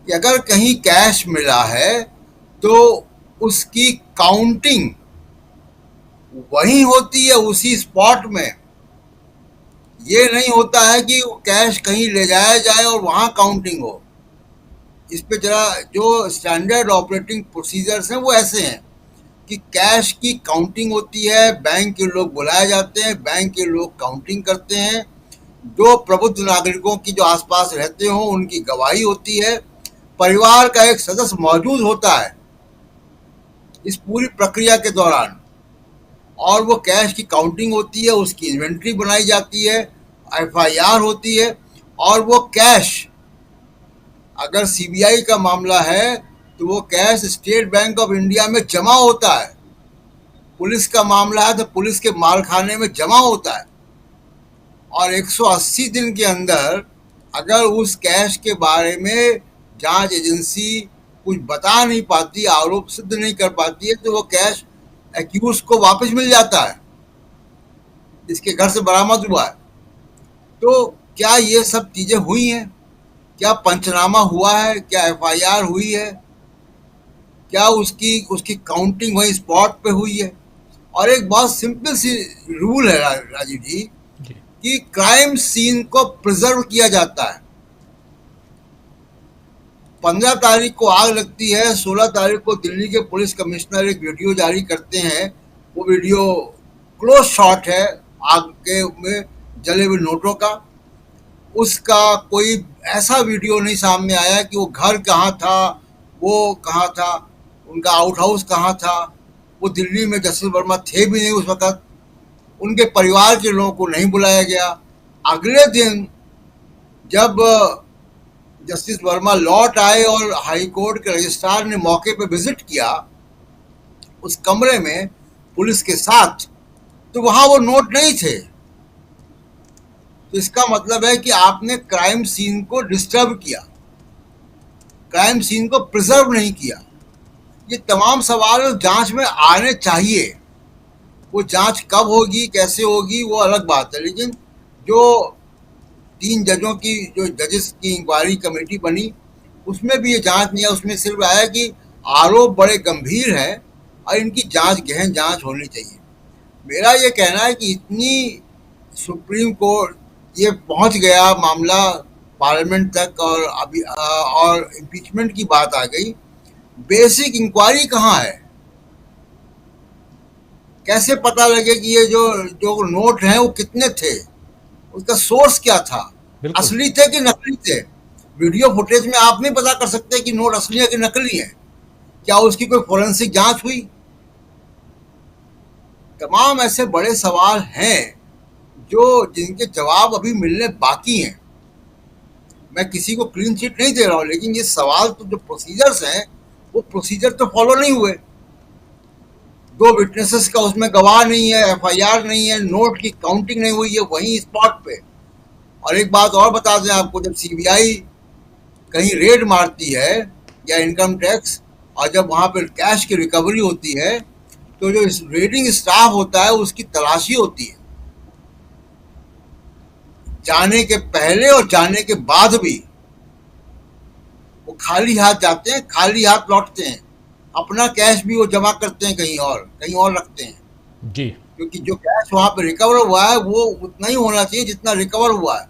S4: कि अगर कहीं कैश मिला है तो उसकी काउंटिंग वहीं होती है उसी स्पॉट में, ये नहीं होता है कि कैश कहीं ले जाया जाए और वहां काउंटिंग हो। इस पे जरा जो स्टैंडर्ड ऑपरेटिंग प्रोसीजर्स हैं वो ऐसे हैं कि कैश की काउंटिंग होती है, बैंक के लोग बुलाए जाते हैं, बैंक के लोग काउंटिंग करते हैं, जो प्रबुद्ध नागरिकों की जो आसपास रहते हो उनकी गवाही होती है, परिवार का एक सदस्य मौजूद होता है इस पूरी प्रक्रिया के दौरान, और वो कैश की काउंटिंग होती है, उसकी इन्वेंट्री बनाई जाती है, एफआईआर होती है, और वो कैश अगर सीबीआई का मामला है तो वो cash state bank of India में जमा होता है। पुलिस का मामला है तो पुलिस के मालखाने में जमा होता है, और 180 दिन के अंदर अगर उस कैश के बारे में जांच एजेंसी कुछ बता नहीं पाती, आरोप सिद्ध नहीं कर पाती है, तो वो कैश एक्यूज को वापस मिल जाता है, इसके घर से बरामद हुआ है। तो क्या ये सब चीजें हुई हैं? क्या पंचनामा हुआ है? क्या एफआईआर हुई है? क्या उसकी काउंटिंग वहीं स्पॉट पे हुई है? और एक बहुत सिंपल सी रूल है राजीव जी कि क्राइम सीन को प्रिजर्व किया जाता है। 15 तारीख को आग लगती है, 16 तारीख को दिल्ली के पुलिस कमिश्नर एक वीडियो जारी करते हैं। वो वीडियो क्लोज शॉट है आग के में जले हुए नोटों का। उसका कोई ऐसा वीडियो नहीं सामने आया कि वो घर कहाँ था, वो कहाँ था, उनका आउट हाउस कहाँ था। वो दिल्ली में जस्टिस वर्मा थे भी नहीं उस वक़्त, उनके परिवार के लोगों को नहीं बुलाया गया। अगले दिन जब जस्टिस वर्मा लौट आए और हाई कोर्ट के रजिस्ट्रार ने मौके पे विजिट किया उस कमरे में पुलिस के साथ, तो वहाँ वो नोट नहीं थे। तो इसका मतलब है कि आपने क्राइम सीन को डिस्टर्ब किया, क्राइम सीन को प्रिजर्व नहीं किया। ये तमाम सवाल जांच में आने चाहिए। वो जांच कब होगी, कैसे होगी, वो अलग बात है, लेकिन जो 3 जजों की जो जजेस की इंक्वायरी कमेटी बनी उसमें भी ये जांच नहीं है। उसमें सिर्फ आया कि आरोप बड़े गंभीर हैं और इनकी जांच, गहन जांच होनी चाहिए। मेरा ये कहना है कि इतनी सुप्रीम कोर्ट ये पहुंच गया मामला पार्लियामेंट तक, और अभी और इम्पीचमेंट की बात आ गई, बेसिक इंक्वायरी कहाँ है? कैसे पता लगे कि ये जो नोट हैं वो कितने थे, उसका सोर्स क्या था, असली थे कि नकली थे? वीडियो फुटेज में आप नहीं पता कर सकते कि नोट असली है कि नकली है। क्या उसकी कोई फोरेंसिक जांच हुई? तमाम ऐसे बड़े सवाल हैं जिनके जवाब अभी मिलने बाकी हैं। मैं किसी को क्लीन चिट नहीं दे रहा हूं, लेकिन ये सवाल तो जो प्रोसीजर्स हैं वो प्रोसीजर तो फॉलो नहीं हुए। 2 विटनेसेस का उसमें गवाह नहीं है, एफआईआर नहीं है, नोट की काउंटिंग नहीं हुई है वहीं स्पॉट पे। और एक बात और बता दें आपको, जब सीबीआई कहीं रेड मारती है या इनकम टैक्स, और जब वहां पर कैश की रिकवरी होती है, तो जो रेडिंग स्टाफ होता है उसकी तलाशी होती है, जाने के पहले और जाने के बाद भी। वो खाली हाथ जाते हैं, खाली हाथ लौटते हैं, अपना कैश भी वो जमा करते हैं कहीं और रखते हैं
S1: जी,
S4: क्योंकि जो कैश वहां पे रिकवर हुआ है वो उतना ही होना चाहिए जितना रिकवर हुआ है।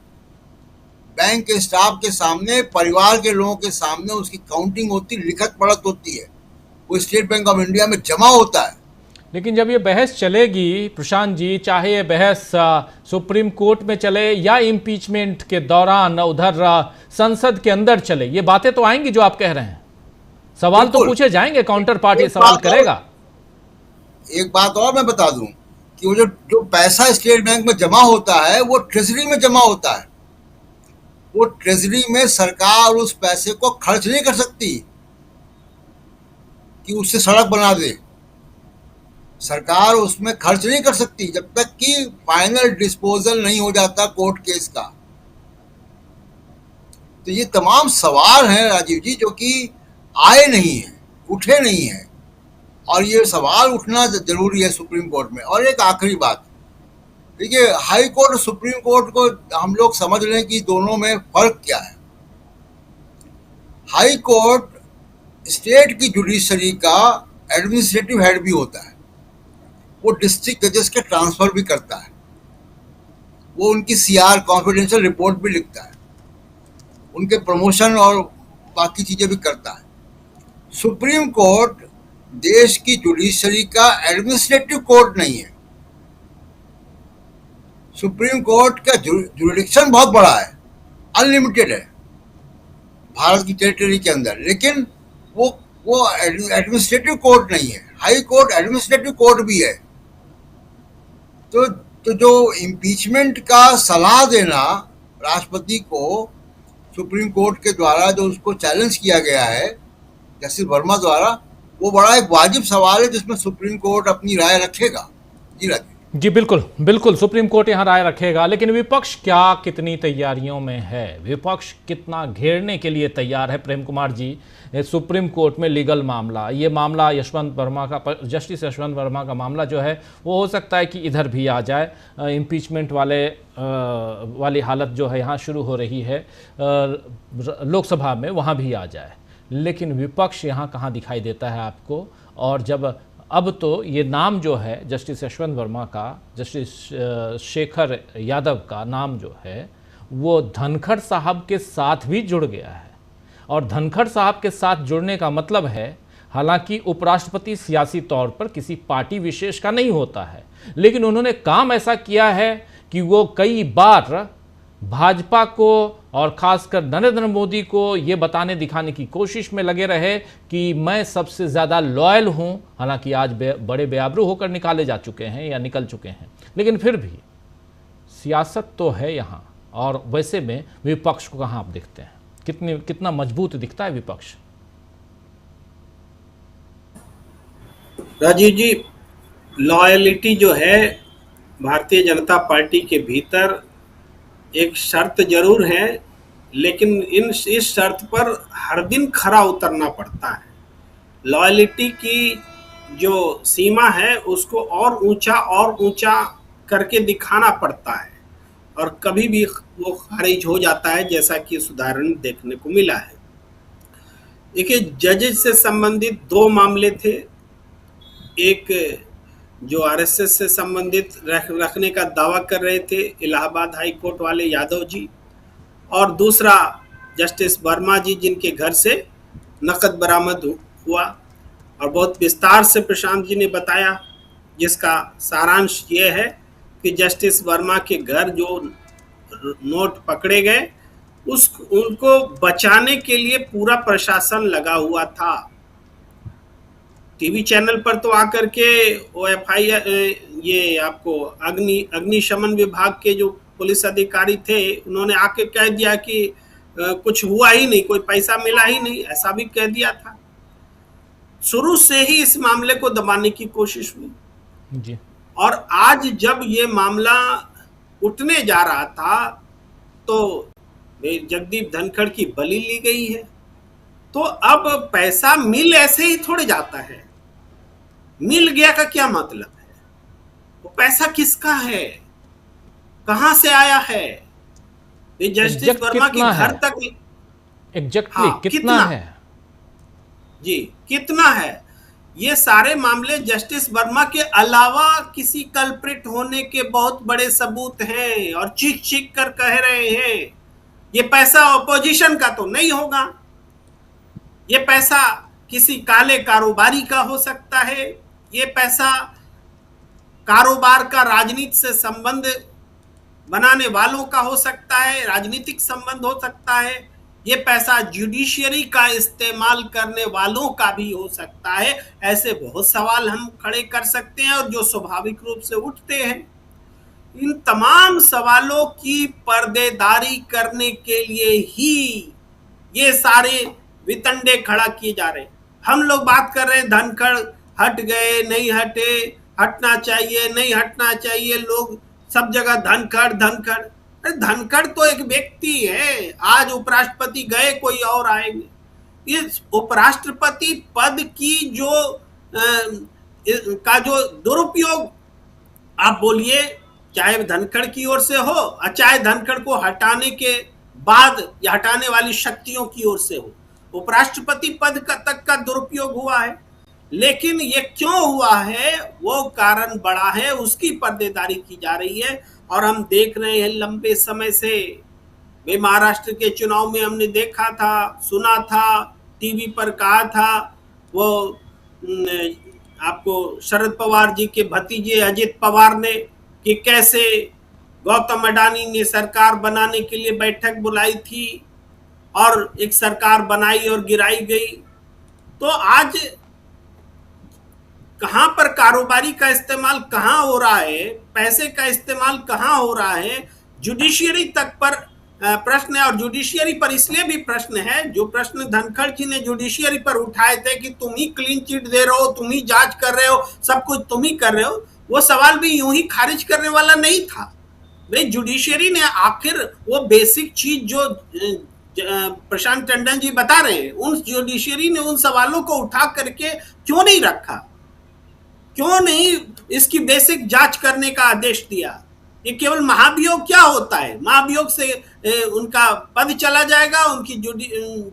S4: बैंक के स्टाफ के सामने, परिवार के लोगों के सामने उसकी काउंटिंग होती, लिखत पढ़त होती है, वो स्टेट बैंक ऑफ इंडिया में जमा होता है।
S1: लेकिन जब ये बहस चलेगी प्रशांत जी, चाहे ये बहस सुप्रीम कोर्ट में चले या इम्पीचमेंट के दौरान उधर संसद के अंदर चले, ये बातें तो आएंगी जो आप कह रहे हैं, सवाल तो पूछे जाएंगे, काउंटर पार्टी सवाल करेगा।
S4: एक बात और मैं बता दूं कि वो जो पैसा स्टेट बैंक में जमा होता है वो ट्रेजरी में जमा होता है। वो ट्रेजरी में सरकार उस पैसे को खर्च नहीं कर सकती कि उससे सड़क बना दे। सरकार उसमें खर्च नहीं कर सकती जब तक कि फाइनल डिस्पोजल नहीं हो जाता कोर्ट केस का। तो ये तमाम सवाल हैं राजीव जी जो कि आए नहीं हैं, उठे नहीं हैं, और ये सवाल उठना जरूरी है सुप्रीम कोर्ट में। और एक आखिरी बात, देखिए हाई कोर्ट और सुप्रीम कोर्ट को हम लोग समझ लें कि दोनों में फर्क क्या है। हाई कोर्ट स्टेट की जुडिशरी का एडमिनिस्ट्रेटिव हेड भी होता है, वो डिस्ट्रिक्ट जजेस के ट्रांसफर भी करता है। वो उनकी सीआर कॉन्फिडेंशियल रिपोर्ट भी लिखता है, उनके प्रमोशन और बाकी चीजें भी करता है। सुप्रीम कोर्ट देश की जुडिशरी का एडमिनिस्ट्रेटिव कोर्ट नहीं है। सुप्रीम कोर्ट का जुरिडिक्शन बहुत बड़ा है, अनलिमिटेड है भारत की टेरिटरी के अंदर, लेकिन वो एडमिनिस्ट्रेटिव कोर्ट नहीं है। हाई कोर्ट एडमिनिस्ट्रेटिव कोर्ट भी है। तो जो इम्पीचमेंट का सलाह देना राष्ट्रपति को सुप्रीम कोर्ट के द्वारा जो उसको चैलेंज किया गया है जस्टिस वर्मा द्वारा, वो बड़ा एक वाजिब सवाल है जिसमें सुप्रीम कोर्ट अपनी राय रखेगा। जी राजीव
S1: जी बिल्कुल बिल्कुल, सुप्रीम कोर्ट यहाँ राय रखेगा, लेकिन विपक्ष क्या कितनी तैयारियों में है, विपक्ष कितना घेरने के लिए तैयार है? प्रेम कुमार जी, सुप्रीम कोर्ट में लीगल मामला, ये मामला यशवंत वर्मा का, जस्टिस यशवंत वर्मा का मामला जो है वो हो सकता है कि इधर भी आ जाए। इम्पीचमेंट वाली हालत जो है यहाँ शुरू हो रही है लोकसभा में, वहाँ भी आ जाए, लेकिन विपक्ष यहाँ कहाँ दिखाई देता है आपको? और जब अब तो ये नाम जो है जस्टिस यशवंत वर्मा का, जस्टिस शेखर यादव का नाम जो है वो धनखड़ साहब के साथ भी जुड़ गया है। और धनखड़ साहब के साथ जुड़ने का मतलब है, हालांकि उपराष्ट्रपति सियासी तौर पर किसी पार्टी विशेष का नहीं होता है, लेकिन उन्होंने काम ऐसा किया है कि वो कई बार भाजपा को और खासकर नरेंद्र मोदी को ये बताने दिखाने की कोशिश में लगे रहे कि मैं सबसे ज़्यादा लॉयल हूँ। हालांकि आज बड़े बेआबरू होकर निकाले जा चुके हैं या निकल चुके हैं, लेकिन फिर भी सियासत तो है यहाँ। और वैसे में विपक्ष को कहाँ आप देखते हैं, कितना मजबूत दिखता है विपक्ष?
S5: राजीव जी, लॉयलिटी जो है भारतीय जनता पार्टी के भीतर एक शर्त जरूर है, लेकिन इस शर्त पर हर दिन खरा उतरना पड़ता है। लॉयलिटी की जो सीमा है उसको और ऊंचा करके दिखाना पड़ता है, और कभी भी वो खारिज हो जाता है, जैसा कि इस उदाहरण देखने को मिला है। देखिए, जजेस से संबंधित दो मामले थे, एक जो आरएसएस से संबंधित रखने का दावा कर रहे थे इलाहाबाद हाई कोर्ट वाले यादव जी, और दूसरा जस्टिस वर्मा जी जिनके घर से नकद बरामद हुआ। और बहुत विस्तार से प्रशांत जी ने बताया, जिसका सारांश ये है कि जस्टिस वर्मा के घर जो नोट पकड़े गए उनको बचाने के लिए पूरा प्रशासन लगा हुआ था। टीवी चैनल पर तो आकर के OFI ये आपको अग्निशमन विभाग के जो पुलिस अधिकारी थे उन्होंने आके कह दिया कि कुछ हुआ ही नहीं, कोई पैसा मिला ही नहीं, ऐसा भी कह दिया था। शुरू से ही इस मामले को दबाने की कोशिश हुई
S1: जी।
S5: और आज जब ये मामला उठने जा रहा था तो जगदीप धनखड़ की बलि ली गई है। तो अब पैसा मिल ऐसे ही थोड़े जाता है, मिल गया का क्या मतलब है? वो पैसा किसका है, कहां से आया है? ये जस्टिस वर्मा के घर तक
S1: एग्जैक्टली कितना है
S5: जी, कितना है? ये सारे मामले जस्टिस वर्मा के अलावा किसी कल्प्रिट होने के बहुत बड़े सबूत हैं, और चीख चीख कर कह रहे हैं ये पैसा ऑपोजिशन का तो नहीं होगा, ये पैसा किसी काले कारोबारी का हो सकता है, ये पैसा कारोबार का राजनीति से संबंध बनाने वालों का हो सकता है, राजनीतिक संबंध हो सकता है, ये पैसा जुडिशियरी का इस्तेमाल करने वालों का भी हो सकता है। ऐसे बहुत सवाल हम खड़े कर सकते हैं और जो स्वाभाविक रूप से उठते हैं। इन तमाम सवालों की पर्देदारी करने के लिए ही ये सारे वितंडे खड़ा किए जा रहे हैं। हम लोग बात कर रहे हैं धनखड़ हट गए, नहीं हटे, हटना चाहिए, नहीं हटना चाहिए, लोग सब जगह धनखड़ धनखड़। अरे धनखड़ तो एक व्यक्ति है, आज उपराष्ट्रपति गए, कोई और आएंगे। इस उपराष्ट्रपति पद की का जो दुरुपयोग आप बोलिए, चाहे धनखड़ की ओर से हो और चाहे धनखड़ को हटाने के बाद या हटाने वाली शक्तियों की ओर से हो, उपराष्ट्रपति पद तक का दुरुपयोग हुआ है। लेकिन ये क्यों हुआ है, वो कारण बड़ा है, उसकी पर्देदारी की जा रही है। और हम देख रहे हैं लंबे समय से, वे महाराष्ट्र के चुनाव में हमने देखा था, सुना था, टीवी पर कहा था, वो आपको शरद पवार जी के भतीजे अजित पवार ने, कि कैसे गौतम अडानी ने सरकार बनाने के लिए बैठक बुलाई थी और एक सरकार बनाई और गिराई गई। तो आज कहां पर कारोबारी का इस्तेमाल कहां हो रहा है, पैसे का इस्तेमाल कहां हो रहा है, जुडिशियरी तक पर प्रश्न है। और जुडिशियरी पर इसलिए भी प्रश्न है, जो प्रश्न धनखड़ जी ने जुडिशियरी पर उठाए थे कि तुम ही क्लीन चिट दे रहे हो, तुम ही जांच कर रहे हो, सब कुछ तुम ही कर रहे हो, वो सवाल भी यूं ही खारिज करने वाला नहीं था। भाई जुडिशियरी ने आखिर वो बेसिक चीज जो प्रशांत टंडन जी बता रहे हैं, उन जुडिशियरी ने उन सवालों को उठा करके क्यों नहीं रखा, क्यों नहीं इसकी बेसिक जांच करने का आदेश दिया। ये केवल महाभियोग क्या होता है, महाभियोग से उनका पद चला जाएगा, उनकी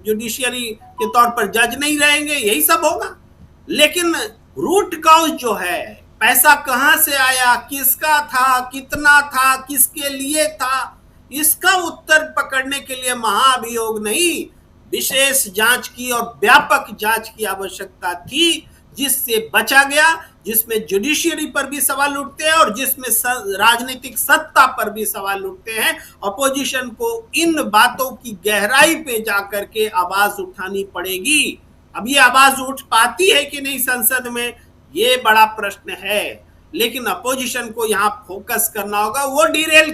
S5: जुडिशियरी के तौर पर जज नहीं रहेंगे, यही सब होगा। लेकिन रूट कॉज जो है, पैसा कहां से आया, किसका था, कितना था, किसके लिए था, इसका उत्तर पकड़ने के लिए महाअभियोग नहीं, विशेष जांच की और व्यापक जांच की आवश्यकता थी, जिससे बचा गया, जिसमें जुडिशियरी पर भी सवाल उठते हैं और जिसमें राजनीतिक सत्ता पर भी सवाल उठते हैं। अपोजिशन को इन बातों की गहराई पे जाकर के आवाज उठानी पड़ेगी। अब ये आवाज उठ पाती है कि नहीं संसद में, ये बड़ा प्रश्न है। लेकिन अपोजिशन को यहाँ फोकस करना होगा। वो डिरेल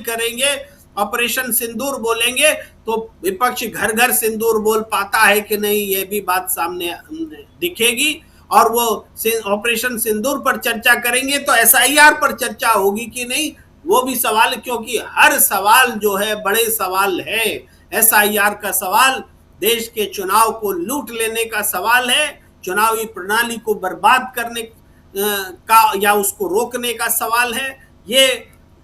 S5: करेंगे, ऑपरेशन सिंदूर बोलेंगे, तो विपक्ष घर घर सिंदूर बोल पाता है कि नहीं, ये भी बात सामने दिखेगी। और वो ऑपरेशन सिंदूर पर चर्चा करेंगे तो एसआईआर पर चर्चा होगी कि नहीं, वो भी सवाल, क्योंकि हर सवाल जो है बड़े सवाल है। एसआईआर का सवाल देश के चुनाव को लूट लेने का सवाल है, चुनावी प्रणाली को बर्बाद करने का या उसको रोकने का सवाल है। ये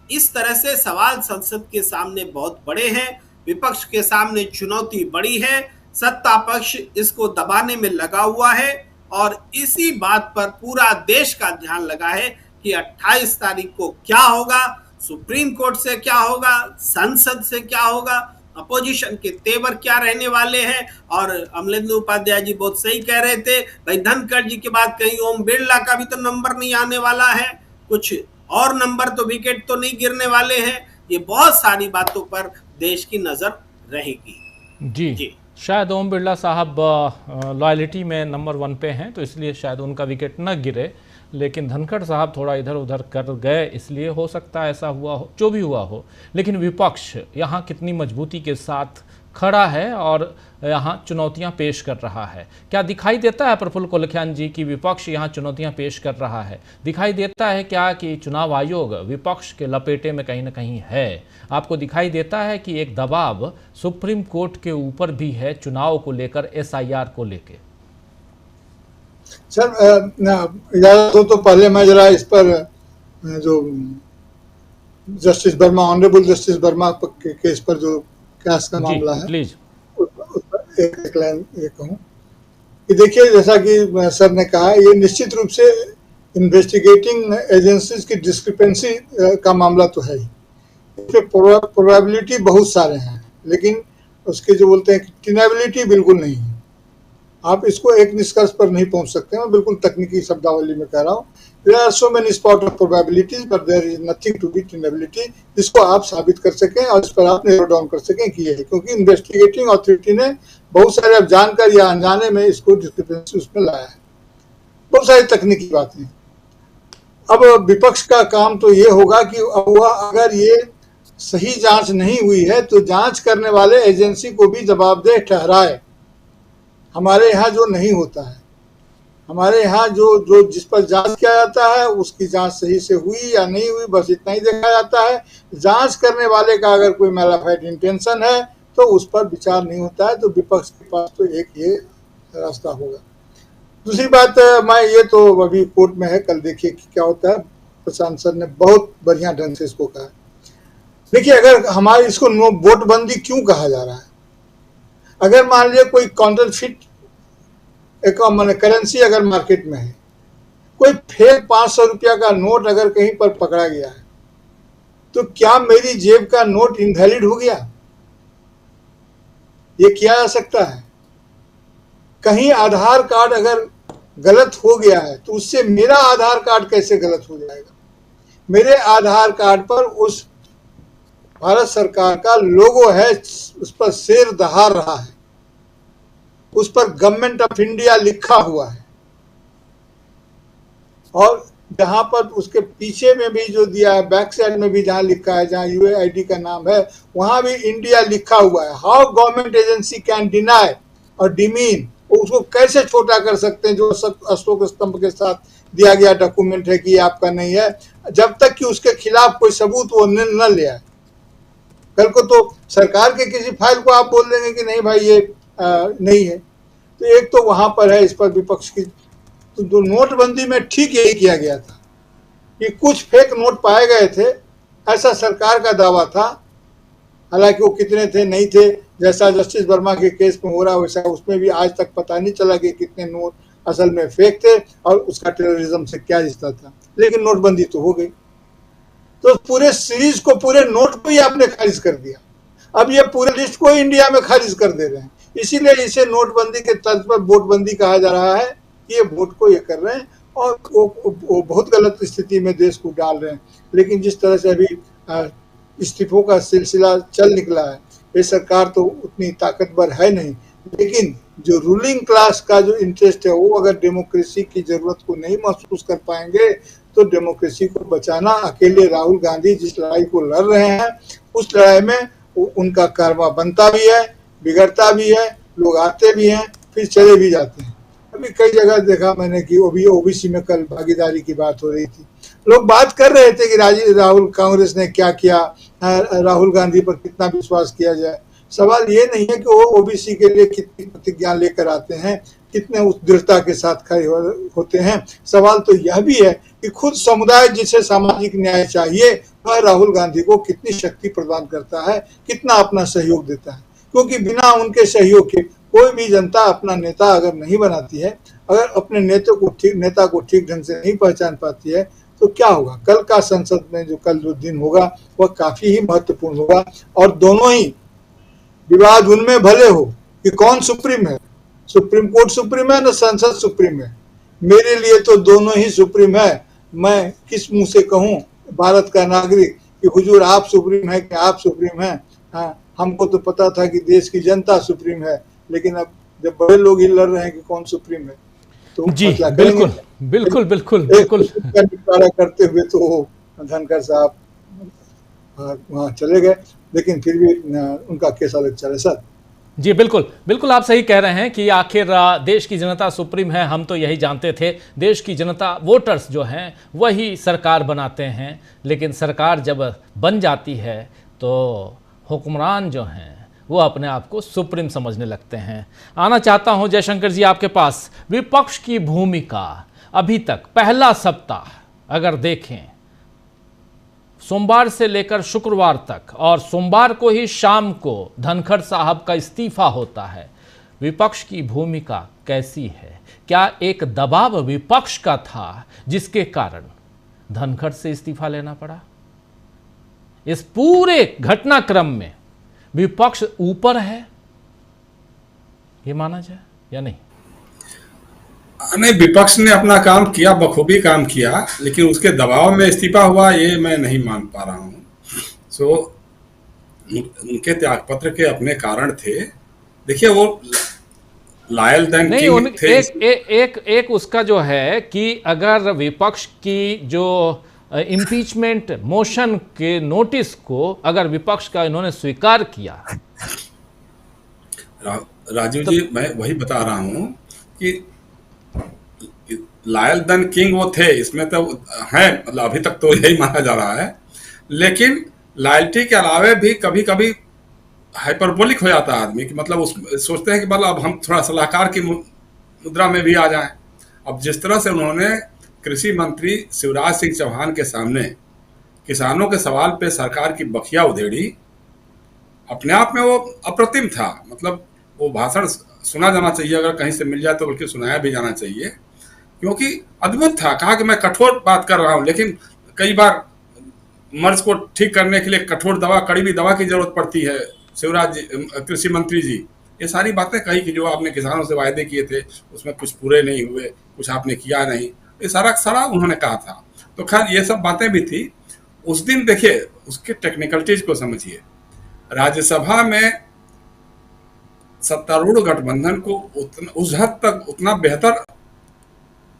S5: इस तरह से सवाल संसद के सामने बहुत बड़े हैं, विपक्ष के सामने चुनौती बड़ी है, सत्ता पक्ष इसको दबाने में लगा हुआ है और इसी बात पर पूरा देश का ध्यान लगा है कि 28 तारीख को क्या होगा, सुप्रीम कोर्ट से क्या होगा, संसद से क्या होगा, अपोजिशन के तेवर क्या रहने वाले हैं। और अमलेंद्र उपाध्याय जी बहुत सही कह रहे थे, भाई धनखड़ जी के बाद कहीं ओम बिरला का भी तो नंबर नहीं आने वाला है, कुछ और नंबर तो विकेट तो नहीं गिरने वाले हैं। ये बहुत सारी बातों पर देश की नजर रहेगी।
S1: जी। शायद ओम बिरला साहब लॉयल्टी में नंबर 1 पे हैं, तो इसलिए शायद उनका विकेट न गिरे, लेकिन धनखड़ साहब थोड़ा इधर उधर कर गए, इसलिए हो सकता है ऐसा हुआ हो, जो भी हुआ हो। लेकिन विपक्ष यहाँ कितनी मजबूती के साथ खड़ा है और यहाँ चुनौतियाँ पेश कर रहा है। क्या दिखाई देता है प्रफुल्ल कोलखियान जी की विपक्ष यहाँ चुनौतियाँ पेश कर रहा है? दिखाई देता है क्या कि चुनाव आयोग विपक्ष के लपेटे में कहीं ना कहीं है? आपको दिखाई देता है कि एक दबाव सुप्रीम कोर्ट के ऊपर भी है चुनाव को लेकर, एसआईआर को लेकर?
S7: सर इजाजत हो तो पहले मैं जरा इस पर जो justice Verma, honourable justice Verma के केस पर जो कैस का मामला है,
S1: प्लीज
S7: उस पर एक लाइन ये कहूँ कि देखिए, जैसा कि सर ने कहा, ये निश्चित रूप से इन्वेस्टिगेटिंग एजेंसीज की डिस्क्रिपेंसी का मामला तो है ही। इसमें प्रोबेबिलिटी बहुत सारे हैं, लेकिन उसके जो बोलते हैं टिनेबिलिटी बिल्कुल नहीं है। आप इसको एक निष्कर्ष पर नहीं पहुंच सकते। मैं बिल्कुल तकनीकी शब्दावली में कह रहा हूँ। There are so many spot of probabilities, but there is nothing to be tenability, जिसको आप साबित कर सकें और इस पर आप नेरो डाउन कर सकें कि ये है, क्योंकि इन्वेस्टिगेटिंग अथॉरिटी ने बहुत सारे, अब जानकर या अनजाने में, इसको डिस्क्रिपेंसी उसमें लाया है। बहुत सारी तकनीकी बातें। अब विपक्ष का काम तो ये होगा कि अगर ये सही जांच नहीं हुई है तो जांच करने वाले एजेंसी को भी जवाबदेह ठहराए। हमारे यहाँ जो नहीं होता है, हमारे यहाँ जो जिस पर जांच किया जाता है उसकी जांच सही से हुई या नहीं हुई, बस इतना ही देखा जाता है। जांच करने वाले का अगर कोई मैलाफाइड इंटेंशन है तो उस पर विचार नहीं होता है। तो विपक्ष के पास तो एक ये रास्ता होगा। दूसरी बात, मैं ये तो अभी कोर्ट में है, कल देखिए कि क्या होता है। प्रशांत सर ने बहुत बढ़िया ढंग से इसको कहा। देखिए, अगर हमारे इसको नोटबंदी क्यों कहा जा रहा है, अगर मान लीजिए कोई काउंटरफिट एक मैंने करेंसी अगर मार्केट में है, कोई फेक 500 रुपया का नोट अगर कहीं पर पकड़ा गया है, तो क्या मेरी जेब का नोट इनवैलिड हो गया? ये किया जा सकता है। कहीं आधार कार्ड अगर गलत हो गया है, तो उससे मेरा आधार कार्ड कैसे गलत हो जाएगा? मेरे आधार कार्ड पर उस भारत सरकार का लोगो है, उस पर शेर दहाड़ रहा है, उस पर गवर्नमेंट ऑफ इंडिया लिखा हुआ है, और जहां पर उसके पीछे में भी जो दिया है, बैक साइड में भी जहां लिखा है, जहां यूएआईडी का नाम है, वहां भी इंडिया लिखा हुआ है। How government agency can deny और डिमीन, उसको कैसे छोटा कर सकते हैं जो अशोक स्तंभ के साथ दिया गया डॉक्यूमेंट है कि ये आपका नहीं है, जब तक कि उसके खिलाफ कोई सबूत वो न ले आए। कल को तो सरकार के किसी फाइल को आप बोल देंगे कि नहीं भाई ये नहीं है। तो एक तो वहां पर है इस पर विपक्ष की, तो नोटबंदी में ठीक यही किया गया था कि कुछ फेक नोट पाए गए थे, ऐसा सरकार का दावा था। हालांकि वो कितने थे नहीं थे, जैसा जस्टिस वर्मा के केस में हो रहा वैसा उसमें भी आज तक पता नहीं चला कि कितने नोट असल में फेक थे और उसका टेररिज्म से क्या रिश्ता था, लेकिन नोटबंदी तो हो गई। तो पूरे सीरीज को, पूरे नोट को ही आपने खारिज कर दिया। अब ये पूरे लिस्ट को इंडिया में खारिज कर दे रहे हैं, इसीलिए इसे नोटबंदी के तर्ज पर वोटबंदी कहा जा रहा है। ये वोट को ये कर रहे हैं और वो बहुत गलत स्थिति में देश को डाल रहे हैं। लेकिन जिस तरह से अभी इस्तीफों का सिलसिला चल निकला है, ये सरकार तो उतनी ताकतवर है नहीं, लेकिन जो रूलिंग क्लास का जो इंटरेस्ट है, वो अगर डेमोक्रेसी की जरूरत को नहीं महसूस कर पाएंगे तो डेमोक्रेसी को बचाना अकेले राहुल गांधी जिस लड़ाई को लड़ रहे हैं, उस लड़ाई में उनका कारवा बनता भी है, बिगड़ता भी है, लोग आते भी हैं, फिर चले भी जाते हैं। अभी कई जगह देखा मैंने कि ओबीसी में कल भागीदारी की बात हो रही थी, लोग बात कर रहे थे कि राहुल कांग्रेस ने क्या किया, राहुल गांधी पर कितना विश्वास किया जाए। सवाल ये नहीं है कि वो ओबीसी के लिए कितनी प्रतिज्ञा लेकर आते हैं, कितने उस दृढ़ता के साथ खड़े होते हैं। सवाल तो यह भी है कि खुद समुदाय जिसे सामाजिक न्याय चाहिए, वह राहुल गांधी को कितनी शक्ति प्रदान करता है, कितना अपना सहयोग देता है। क्योंकि बिना उनके सहयोग के कोई भी जनता अपना नेता अगर नहीं बनाती है, अगर अपने नेता को ठीक ढंग से नहीं पहचान पाती है, तो क्या होगा? कल का संसद में जो कल जो दिन होगा वह काफी ही महत्वपूर्ण होगा। और दोनों ही विवाद उनमें भले हो कि कौन सुप्रीम है, सुप्रीम कोर्ट सुप्रीम है ना संसद सुप्रीम है। मेरे लिए तो दोनों ही सुप्रीम है। मैं किस मुंह से कहूं भारत का नागरिक कि हुजूर आप सुप्रीम है कि आप सुप्रीम है? हमको तो पता था कि देश की जनता सुप्रीम है, लेकिन अब जब बड़े लोग ही लड़ रहे हैं कि कौन सुप्रीम है, तो
S1: जी बिल्कुल बिल्कुल बिल्कुल बिल्कुल
S7: निपटारा करते हुए तो धनखड़ साहब वहाँ चले गए, लेकिन फिर भी उनका केस अलग चले। सर
S1: जी बिल्कुल बिल्कुल, आप सही कह रहे हैं कि आखिर देश की जनता सुप्रीम है। हम तो यही जानते थे, देश की जनता, वोटर्स जो हैं वही सरकार बनाते हैं। लेकिन सरकार जब बन जाती है तो हुक्मरान जो हैं वो अपने आप को सुप्रीम समझने लगते हैं। आना चाहता हूं जयशंकर जी आपके पास। विपक्ष की भूमिका अभी तक पहला सप्ताह अगर देखें, सोमवार से लेकर शुक्रवार तक, और सोमवार को ही शाम को धनखड़ साहब का इस्तीफा होता है, विपक्ष की भूमिका कैसी है? क्या एक दबाव विपक्ष का था जिसके कारण धनखड़ से इस्तीफा लेना पड़ा? इस पूरे घटनाक्रम में विपक्ष ऊपर है, ये माना जाए या नहीं?
S6: नहीं, विपक्ष ने अपना काम किया, बखूबी काम किया, लेकिन उसके दबाव में इस्तीफा हुआ ये मैं नहीं मान पा रहा हूँ। सो उनके त्यागपत्र के अपने कारण थे। देखिए वो लायल देन किंग थे।
S1: एक उसका जो है कि अगर विपक्ष की जो इम्पीचमेंट मोशन के नोटिस को अगर विपक्ष का इन्होंने स्वीकार किया,
S6: राजीव जी मैं वही बता रहा हूं कि लायल देन किंग वो थे, इसमें तो है, मतलब अभी तक तो यही माना जा रहा है। लेकिन लॉयल्टी के अलावे भी कभी कभी हाइपरबोलिक हो जाता है आदमी कि मतलब सोचते हैं कि मतलब अब हम थोड़ा सलाहकार की मुद्रा में भी आ जाएं। अब जिस तरह से उन्होंने कृषि मंत्री शिवराज सिंह चौहान के सामने किसानों के सवाल पे सरकार की बखिया उधेड़ी, अपने आप में वो अप्रतिम था। मतलब वो भाषण सुना जाना चाहिए, अगर कहीं से मिल जाए तो बल्कि सुनाया भी जाना चाहिए, क्योंकि अद्भुत था। कहा कि मैं कठोर बात कर रहा हूँ, लेकिन कई बार मर्ज को ठीक करने के लिए कठोर दवा, कड़वी दवा की जरूरत पड़ती है। शिवराज जी, कृषि मंत्री जी, ये सारी बातें कही कि जो आपने किसानों से वायदे किए थे उसमें कुछ पूरे नहीं हुए, कुछ आपने किया नहीं, ये सारा उन्होंने कहा था। तो खैर ये सब बातें भी थी उस दिन। देखिए उसके टेक्निकलिटीज को समझिए। राज्यसभा में सत्तारूढ़ गठबंधन को उस हद तक उतना बेहतर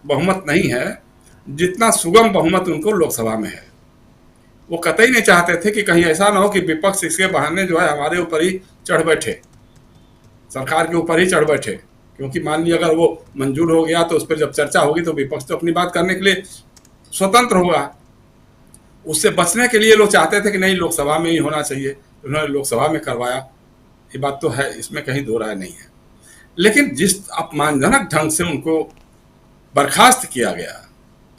S6: बहुमत नहीं है जितना सुगम बहुमत उनको लोकसभा में है। वो कतई नहीं चाहते थे कि कहीं ऐसा ना हो कि विपक्ष इसके बहाने जो है हमारे ऊपर ही चढ़ बैठे, सरकार के ऊपर ही चढ़ बैठे, क्योंकि मान लीजिए अगर वो मंजूर हो गया तो उस पर जब चर्चा होगी तो विपक्ष तो अपनी बात करने के लिए स्वतंत्र होगा। उससे बचने के लिए लोग चाहते थे कि नहीं, लोकसभा में ही होना चाहिए, उन्होंने लोकसभा में करवाया। ये बात तो है, इसमें कहीं दो राय नहीं है। लेकिन जिस अपमानजनक ढंग से उनको बर्खास्त किया गया,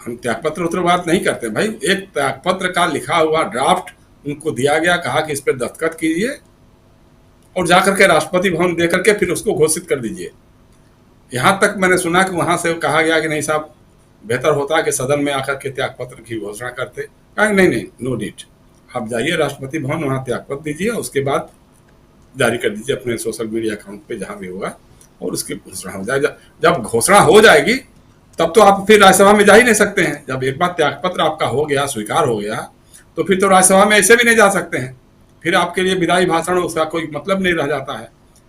S6: हम त्यागपत्र उत्तर बात नहीं करते भाई, एक त्यागपत्र का लिखा हुआ ड्राफ्ट उनको दिया गया, कहा कि इस पर दस्तखत कीजिए और जाकर के राष्ट्रपति भवन दे करके फिर उसको घोषित कर दीजिए। यहाँ तक मैंने सुना कि वहां से कहा गया कि नहीं साहब, बेहतर होता कि सदन में आकर के त्यागपत्र की घोषणा करते। कहा नहीं, नो नीड, आप जाइए राष्ट्रपति भवन, वहाँ त्यागपत्र दीजिए, उसके बाद जारी कर दीजिए अपने सोशल मीडिया अकाउंट पे जहाँ भी होगा, और उसकी घोषणा हो जाएगी। जब घोषणा हो जाएगी तब तो आप फिर राज्यसभा में जा ही नहीं सकते हैं। जब एक बार त्यागपत्र आपका हो गया, स्वीकार हो गया, तो फिर तो राज्यसभा में ऐसे भी नहीं जा सकते हैं। फिर आपके लिए विदाई भाषण उसका कोई मतलब नहीं रह जाता है,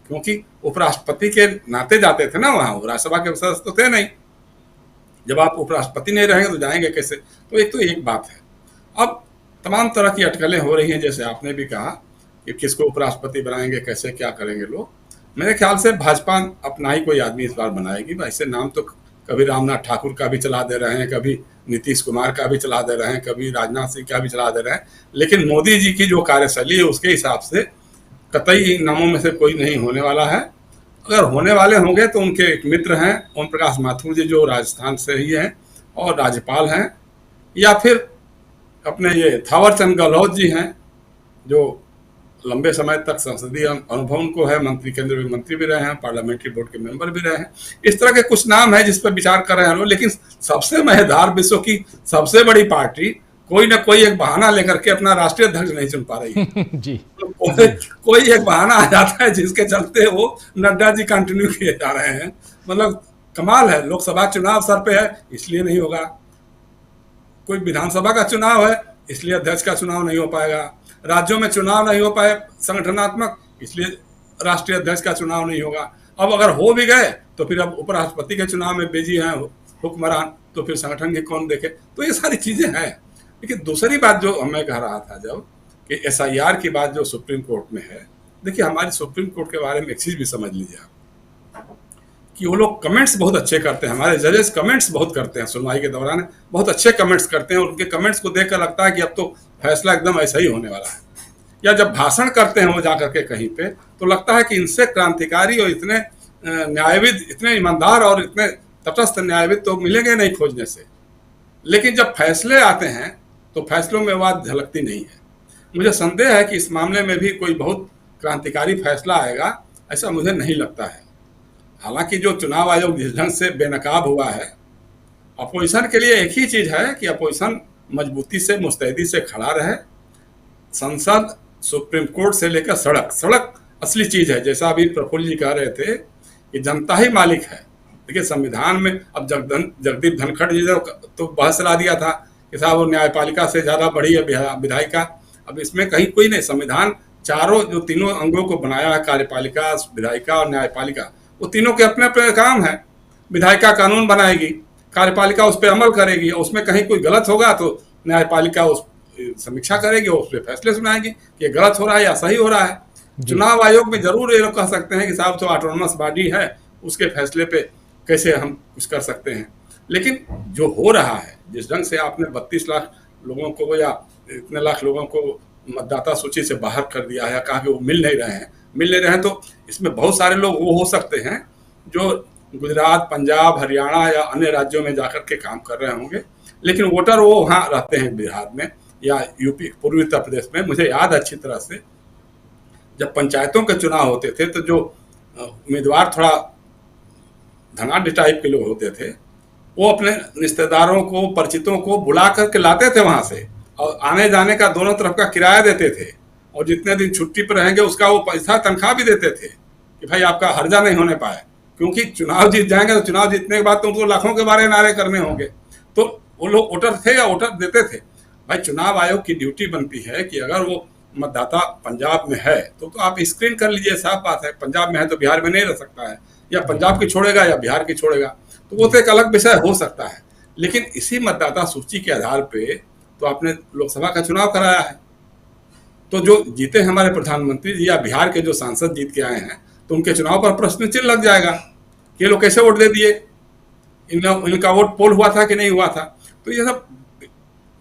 S6: क्योंकि उपराष्ट्रपति के नाते जाते थे ना वहाँ, राज्यसभा के सदस्य तो थे नहीं। जब आप उपराष्ट्रपति नहीं रहेंगे तो जाएंगे कैसे? तो एक बात है। अब तमाम तरह की अटकलें हो रही हैं, जैसे आपने भी कहा कि किसको उपराष्ट्रपति बनाएंगे, कैसे क्या करेंगे लोग। मेरे ख्याल से भाजपा अपना ही कोई आदमी इस बार बनाएगी। वैसे नाम तो कभी रामनाथ ठाकुर का भी चला दे रहे हैं, कभी नीतीश कुमार का भी चला दे रहे हैं, कभी राजनाथ सिंह का भी चला दे रहे हैं, लेकिन मोदी जी की जो कार्यशैली है उसके हिसाब से कतई नामों में से कोई नहीं होने वाला है। अगर होने वाले होंगे तो उनके एक मित्र हैं ओम प्रकाश माथुर जी, जो राजस्थान से ही हैं और राज्यपाल हैं, या फिर अपने ये थावर चंद गहलोत जी हैं, जो लंबे समय तक संसदीय अनुभव उनको है, मंत्री, केंद्रीय मंत्री भी रहे हैं, पार्लियामेंट्री बोर्ड के मेंबर भी रहे हैं। इस तरह के कुछ नाम है जिस पर विचार कर रहे हैं लोग। लेकिन सबसे मजेदार, विश्व की सबसे बड़ी पार्टी कोई ना कोई एक बहाना लेकर के अपना राष्ट्रीय अध्यक्ष नहीं चुन पा रही है।
S1: जी।
S6: कोई एक बहाना आ जाता है जिसके चलते वो नड्डा जी कंटिन्यू किए जा रहे हैं। मतलब कमाल है। लोकसभा चुनाव सर पे है इसलिए नहीं होगा, कोई विधानसभा का चुनाव है इसलिए अध्यक्ष का चुनाव नहीं हो पाएगा, राज्यों में चुनाव नहीं हो पाए संगठनात्मक इसलिए राष्ट्रीय अध्यक्ष का चुनाव नहीं होगा। अब अगर हो भी गए तो फिर अब उपराष्ट्रपति के चुनाव में बिजी हैं हुक्मरान, तो फिर संगठन के कौन देखे। तो ये सारी चीजें हैं। लेकिन दूसरी बात जो मैं कह रहा था जब कि SIR की बात जो सुप्रीम कोर्ट में है, देखिए हमारी सुप्रीम कोर्ट के बारे में एक चीज भी समझ लीजिए आप, कि वो लोग कमेंट्स बहुत अच्छे करते हैं। हमारे जजेस कमेंट्स बहुत करते हैं, सुनवाई के दौरान बहुत अच्छे कमेंट्स करते हैं, और उनके कमेंट्स को देखकर लगता है कि अब तो फैसला एकदम ऐसा ही होने वाला है। या जब भाषण करते हैं वो जाकर के कहीं पे, तो लगता है कि इनसे क्रांतिकारी और इतने न्यायविद, इतने ईमानदार और इतने तटस्थ न्यायविद तो मिलेंगे नहीं खोजने से। लेकिन जब फैसले आते हैं तो फैसलों में बात झलकती नहीं है। मुझे संदेह है कि इस मामले में भी कोई बहुत क्रांतिकारी फैसला आएगा, ऐसा मुझे नहीं लगता है। हालांकि जो चुनाव आयोग जिस ढंग से बेनकाब हुआ है, अपोजिशन के लिए एक ही चीज है कि अपोजिशन मजबूती से, मुस्तैदी से खड़ा रहे। संसद, सुप्रीम कोर्ट से लेकर सड़क असली चीज है। जैसा अभी प्रफुल्ल जी कह रहे थे कि जनता ही मालिक है। देखिए संविधान में अब जगदीप धनखड़ जी ने तो बहस ला दिया था कि साहब वो न्यायपालिका से ज्यादा बड़ी है विधायिका। अब इसमें कहीं कोई नहीं, संविधान चारों जो तीनों अंगों को बनाया है, कार्यपालिका, विधायिका और न्यायपालिका, वो तीनों के अपने अपने काम है। विधायिका कानून बनाएगी, कार्यपालिका उस पर अमल करेगी, और उसमें कहीं कोई गलत होगा तो न्यायपालिका उस समीक्षा करेगी और उस पर फैसले सुनाएगी कि ये गलत हो रहा है या सही हो रहा है। चुनाव आयोग में जरूर ये लोग कह सकते हैं कि साहब तो ऑटोनोमस बॉडी है, उसके फैसले पे कैसे हम कुछ कर सकते हैं। लेकिन जो हो रहा है, जिस ढंग से आपने 32 लाख लोगों को या इतने लाख लोगों को मतदाता सूची से बाहर कर दिया है, कहा कि वो मिल नहीं रहे हैं, तो इसमें बहुत सारे लोग वो हो सकते हैं जो गुजरात, पंजाब, हरियाणा या अन्य राज्यों में जाकर के काम कर रहे होंगे, लेकिन वोटर वो वहाँ रहते हैं बिहार में या यूपी, पूर्वी उत्तर प्रदेश में। मुझे याद अच्छी तरह से जब पंचायतों के चुनाव होते थे तो जो उम्मीदवार थोड़ा धनाढ़ टाइप के लोग होते थे, वो अपने रिश्तेदारों को, परिचितों को बुला करके लाते थे वहां से, और आने जाने का दोनों तरफ का किराया देते थे, और जितने दिन छुट्टी पर रहेंगे उसका वो पैसा तनख्वाह भी देते थे कि भाई आपका हर्जा नहीं होने पाए, क्योंकि चुनाव जीत जाएंगे तो चुनाव जीतने के बाद तो उनको लाखों के बारे नारे करने होंगे। तो वो लोग वोटर थे या वोटर देते थे। भाई चुनाव आयोग की ड्यूटी बनती है कि अगर वो मतदाता पंजाब में है तो आप स्क्रीन कर लीजिए, साफ बात है। पंजाब में है तो बिहार में नहीं रह सकता है, या पंजाब की छोड़ेगा या बिहार की छोड़ेगा, तो वो तो एक अलग विषय हो सकता है। लेकिन इसी मतदाता सूची के आधार पे तो आपने लोकसभा का चुनाव कराया है, तो जो जीते हमारे प्रधानमंत्री जी या बिहार के जो सांसद जीत के आए हैं, तो उनके चुनाव पर प्रश्न चिन्ह लग जाएगा कि ये लोग कैसे वोट दे दिए, इनका वोट पोल हुआ था कि नहीं हुआ था। तो ये सब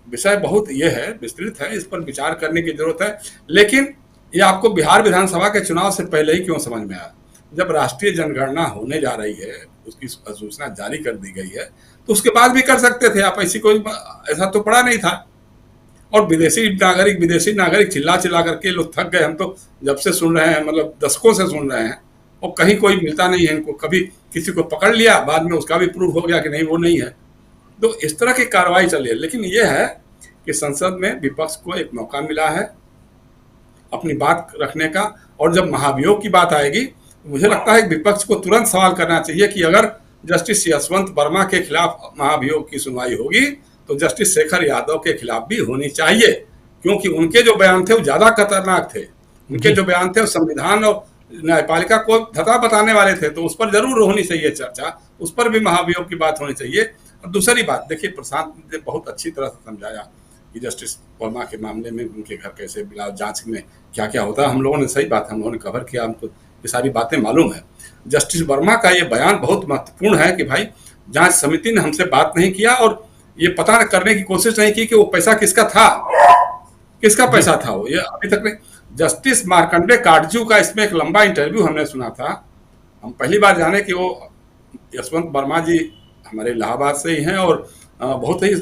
S6: विषय बहुत ये है, विस्तृत है, इस पर विचार करने की जरूरत है। लेकिन ये आपको बिहार विधानसभा के चुनाव से पहले ही क्यों समझ में आया? जब राष्ट्रीय जनगणना होने जा रही है, उसकी सूचना जारी कर दी गई है, तो उसके बाद भी कर सकते थे आप, ऐसी कोई ऐसा तो पड़ा नहीं था। और विदेशी नागरिक चिल्ला चिल्ला करके लोग थक गए। हम तो जब से सुन रहे हैं, मतलब दशकों से सुन रहे हैं, और कहीं कोई मिलता नहीं है इनको। कभी किसी को पकड़ लिया, बाद में उसका भी प्रूफ हो गया कि नहीं वो नहीं है। तो इस तरह की कार्रवाई चली है। लेकिन ये है कि संसद में विपक्ष को एक मौका मिला है अपनी बात रखने का, और जब महाभियोग की बात आएगी, मुझे लगता है कि विपक्ष को तुरंत सवाल करना चाहिए कि अगर जस्टिस यशवंत वर्मा के खिलाफ महाभियोग की सुनवाई होगी तो जस्टिस शेखर यादव के खिलाफ भी होनी चाहिए, क्योंकि उनके जो बयान थे वो ज्यादा खतरनाक थे। उनके जो बयान थे वो संविधान और न्यायपालिका को धता बताने वाले थे। तो उस पर जरूर होनी चाहिए चर्चा, उस पर भी महाभियोग की बात होनी चाहिए। और दूसरी बात देखिए, प्रशांत ने बहुत अच्छी तरह से समझाया कि जस्टिस वर्मा के मामले में उनके घर कैसे मिला, जांच में क्या क्या होता है। हम लोगों ने, सही बात, हम लोगों ने कवर किया, हमको ये सारी बातें मालूम है। जस्टिस वर्मा का ये बयान बहुत महत्वपूर्ण है कि भाई जांच समिति ने हमसे बात नहीं किया और ये पता करने की कोशिश नहीं की कि वो पैसा किसका था, किसका पैसा था वो, ये अभी तक नहीं। जस्टिस मार्कंडे काटजू का इसमें एक लंबा इंटरव्यू हमने सुना था। हम पहली बार जाने कि वो यशवंत वर्मा जी हमारे इलाहाबाद से ही हैं और बहुत ही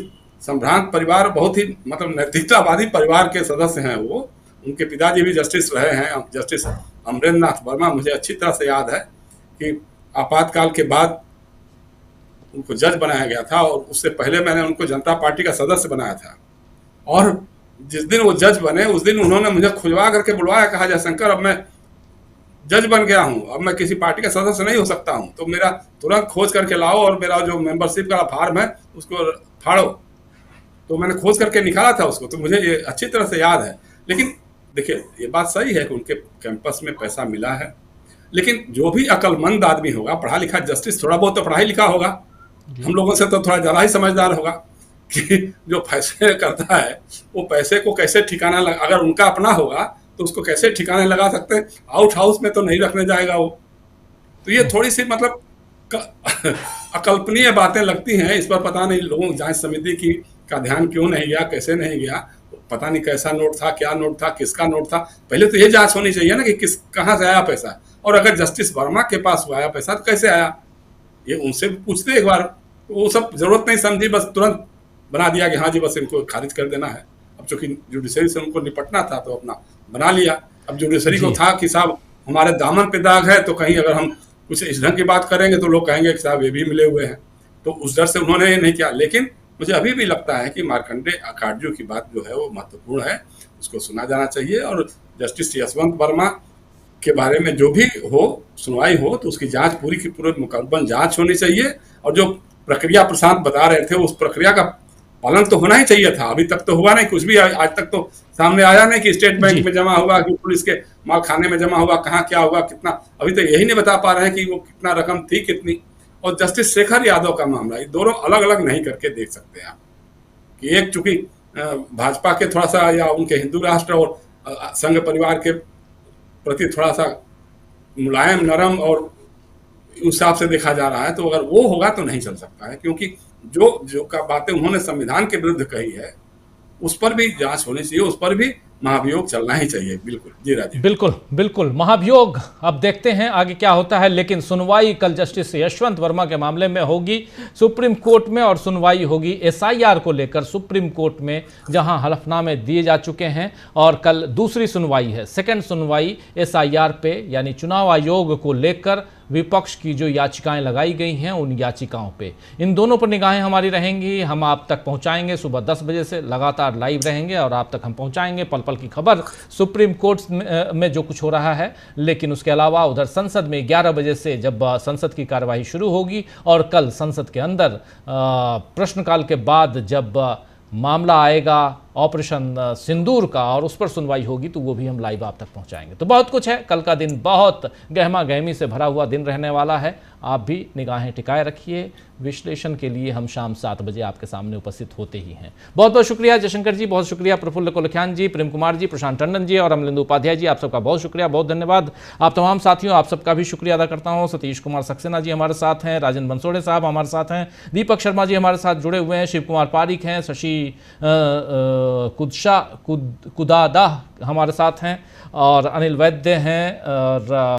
S6: संभ्रांत परिवार, बहुत ही मतलब नैतिकतावादी परिवार के सदस्य हैं वो। उनके पिताजी भी जस्टिस रहे हैं, जस्टिस अमरेंद्र नाथ वर्मा। मुझे अच्छी तरह से याद है कि आपातकाल के बाद उनको जज बनाया गया था, और उससे पहले मैंने उनको जनता पार्टी का सदस्य बनाया था। और जिस दिन वो जज बने उस दिन उन्होंने मुझे खुलवा करके बुलवाया, कहा जयशंकर अब मैं जज बन गया हूँ, अब मैं किसी पार्टी का सदस्य नहीं हो सकता हूँ, तो मेरा तुरंत खोज करके लाओ और मेरा जो मेंबरशिप का फॉर्म है उसको फाड़ो। तो मैंने खोज करके निकाला था उसको, तो मुझे ये अच्छी तरह से याद है। लेकिन देखिए, ये बात सही है कि उनके कैंपस में पैसा मिला है, लेकिन जो भी अक्लमंद आदमी होगा, पढ़ा लिखा जस्टिस थोड़ा बहुत तो पढ़ा ही लिखा होगा, हम लोगों से तो थोड़ा ज़्यादा ही समझदार होगा कि जो फैसले करता है वो पैसे को कैसे ठिकाना लगा, अगर उनका अपना होगा तो उसको कैसे ठिकाने लगा सकते हैं। आउट हाउस में तो नहीं रखने जाएगा वो। तो ये थोड़ी सी मतलब अकल्पनीय बातें लगती हैं। इस पर पता नहीं लोगों जांच समिति की का ध्यान क्यों नहीं गया, कैसे नहीं गया, पता नहीं कैसा नोट था, क्या नोट था, किसका नोट था। पहले तो ये जांच होनी चाहिए ना कि किस कहाँ से आया पैसा, और अगर जस्टिस वर्मा के पास आया पैसा तो कैसे आया, ये उनसे भी पूछते एक बार। तो वो सब जरूरत नहीं समझी, बस तुरंत बना दिया कि हाँ जी बस इनको खारिज कर देना है। अब चूंकि जुडिशरी से उनको निपटना था तो अपना बना लिया। अब जुडिशरी को था कि साहब हमारे दामन पे दाग है, तो कहीं अगर हम कुछ इस ढंग की बात करेंगे तो लोग कहेंगे कि साहब ये भी मिले हुए हैं, तो उस डर से उन्होंने ये नहीं किया। लेकिन मुझे अभी भी लगता है कि मार्कंडे काटजू की बात जो है वो महत्वपूर्ण है, उसको सुना जाना चाहिए। और जस्टिस यशवंत वर्मा के बारे में जो भी हो, सुनवाई हो, तो उसकी जांच पूरी की पूरी मुकम्मल जांच होनी चाहिए। और जो प्रक्रिया प्रशांत बता रहे थे, उस प्रक्रिया का पालन तो होना ही चाहिए था। अभी तक तो हुआ नहीं कुछ भी, आज तक तो सामने आया नहीं कि स्टेट बैंक में जमा हुआ, कि पुलिस के माल खाने में जमा हुआ, कहाँ क्या हुआ, कितना, अभी तक यही नहीं बता पा रहे हैं कि वो कितना रकम थी, कितनी। और जस्टिस शेखर यादव का मामला, ये दोनों अलग अलग नहीं करके देख सकते हैं आप कि एक चूंकि भाजपा के थोड़ा सा या उनके हिंदू राष्ट्र और संघ परिवार के प्रति थोड़ा सा मुलायम, नरम और उस हिसाब से देखा जा रहा है, तो अगर वो होगा तो नहीं चल सकता है। क्योंकि जो का बातें उन्होंने संविधान के विरुद्ध कही है उस पर भी जांच होनी चाहिए, उस पर भी महाभियोग चलना ही चाहिए। बिल्कुल जी राजीव।
S1: बिल्कुल बिल्कुल, महाभियोग। अब देखते हैं आगे क्या होता है, लेकिन सुनवाई कल जस्टिस यशवंत वर्मा के मामले में होगी सुप्रीम कोर्ट में, और सुनवाई होगी एसआईआर को लेकर सुप्रीम कोर्ट में, जहां हलफनामे दिए जा चुके हैं। और कल दूसरी सुनवाई है, सेकंड सुनवाई एसआईआर पे, यानी चुनाव आयोग को लेकर विपक्ष की जो याचिकाएं लगाई गई हैं उन याचिकाओं पे। इन दोनों पर निगाहें हमारी रहेंगी, हम आप तक पहुंचाएंगे। सुबह 10 बजे से लगातार लाइव रहेंगे और आप तक हम पहुंचाएंगे पल पल की खबर, सुप्रीम कोर्ट में जो कुछ हो रहा है। लेकिन उसके अलावा उधर संसद में 11 बजे से जब संसद की कार्यवाही शुरू होगी, और कल संसद के अंदर प्रश्नकाल के बाद जब मामला आएगा ऑपरेशन सिंदूर का और उस पर सुनवाई होगी, तो वो भी हम लाइव आप तक पहुंचाएंगे। तो बहुत कुछ है, कल का दिन बहुत गहमा गहमी से भरा हुआ दिन रहने वाला है। आप भी निगाहें टिकाए रखिए। विश्लेषण के लिए हम शाम 7 बजे आपके सामने उपस्थित होते ही हैं। बहुत बहुत शुक्रिया जयशंकर जी, बहुत शुक्रिया प्रफुल्ल कोलखियान जी, प्रेम कुमार जी, प्रशांत टंडन जी और अमलेंदु उपाध्याय जी, आप सबका बहुत शुक्रिया, बहुत धन्यवाद। आप तमाम साथियों, आप सबका भी शुक्रिया अदा करता हूँ। सतीश कुमार सक्सेना जी हमारे साथ हैं, राजन बंसोड़े साहब हमारे साथ हैं, दीपक शर्मा जी हमारे साथ जुड़े हुए हैं, शिव कुमार पारिक हैं, शशि कुदादा हमारे साथ हैं, और अनिल वैद्य हैं, और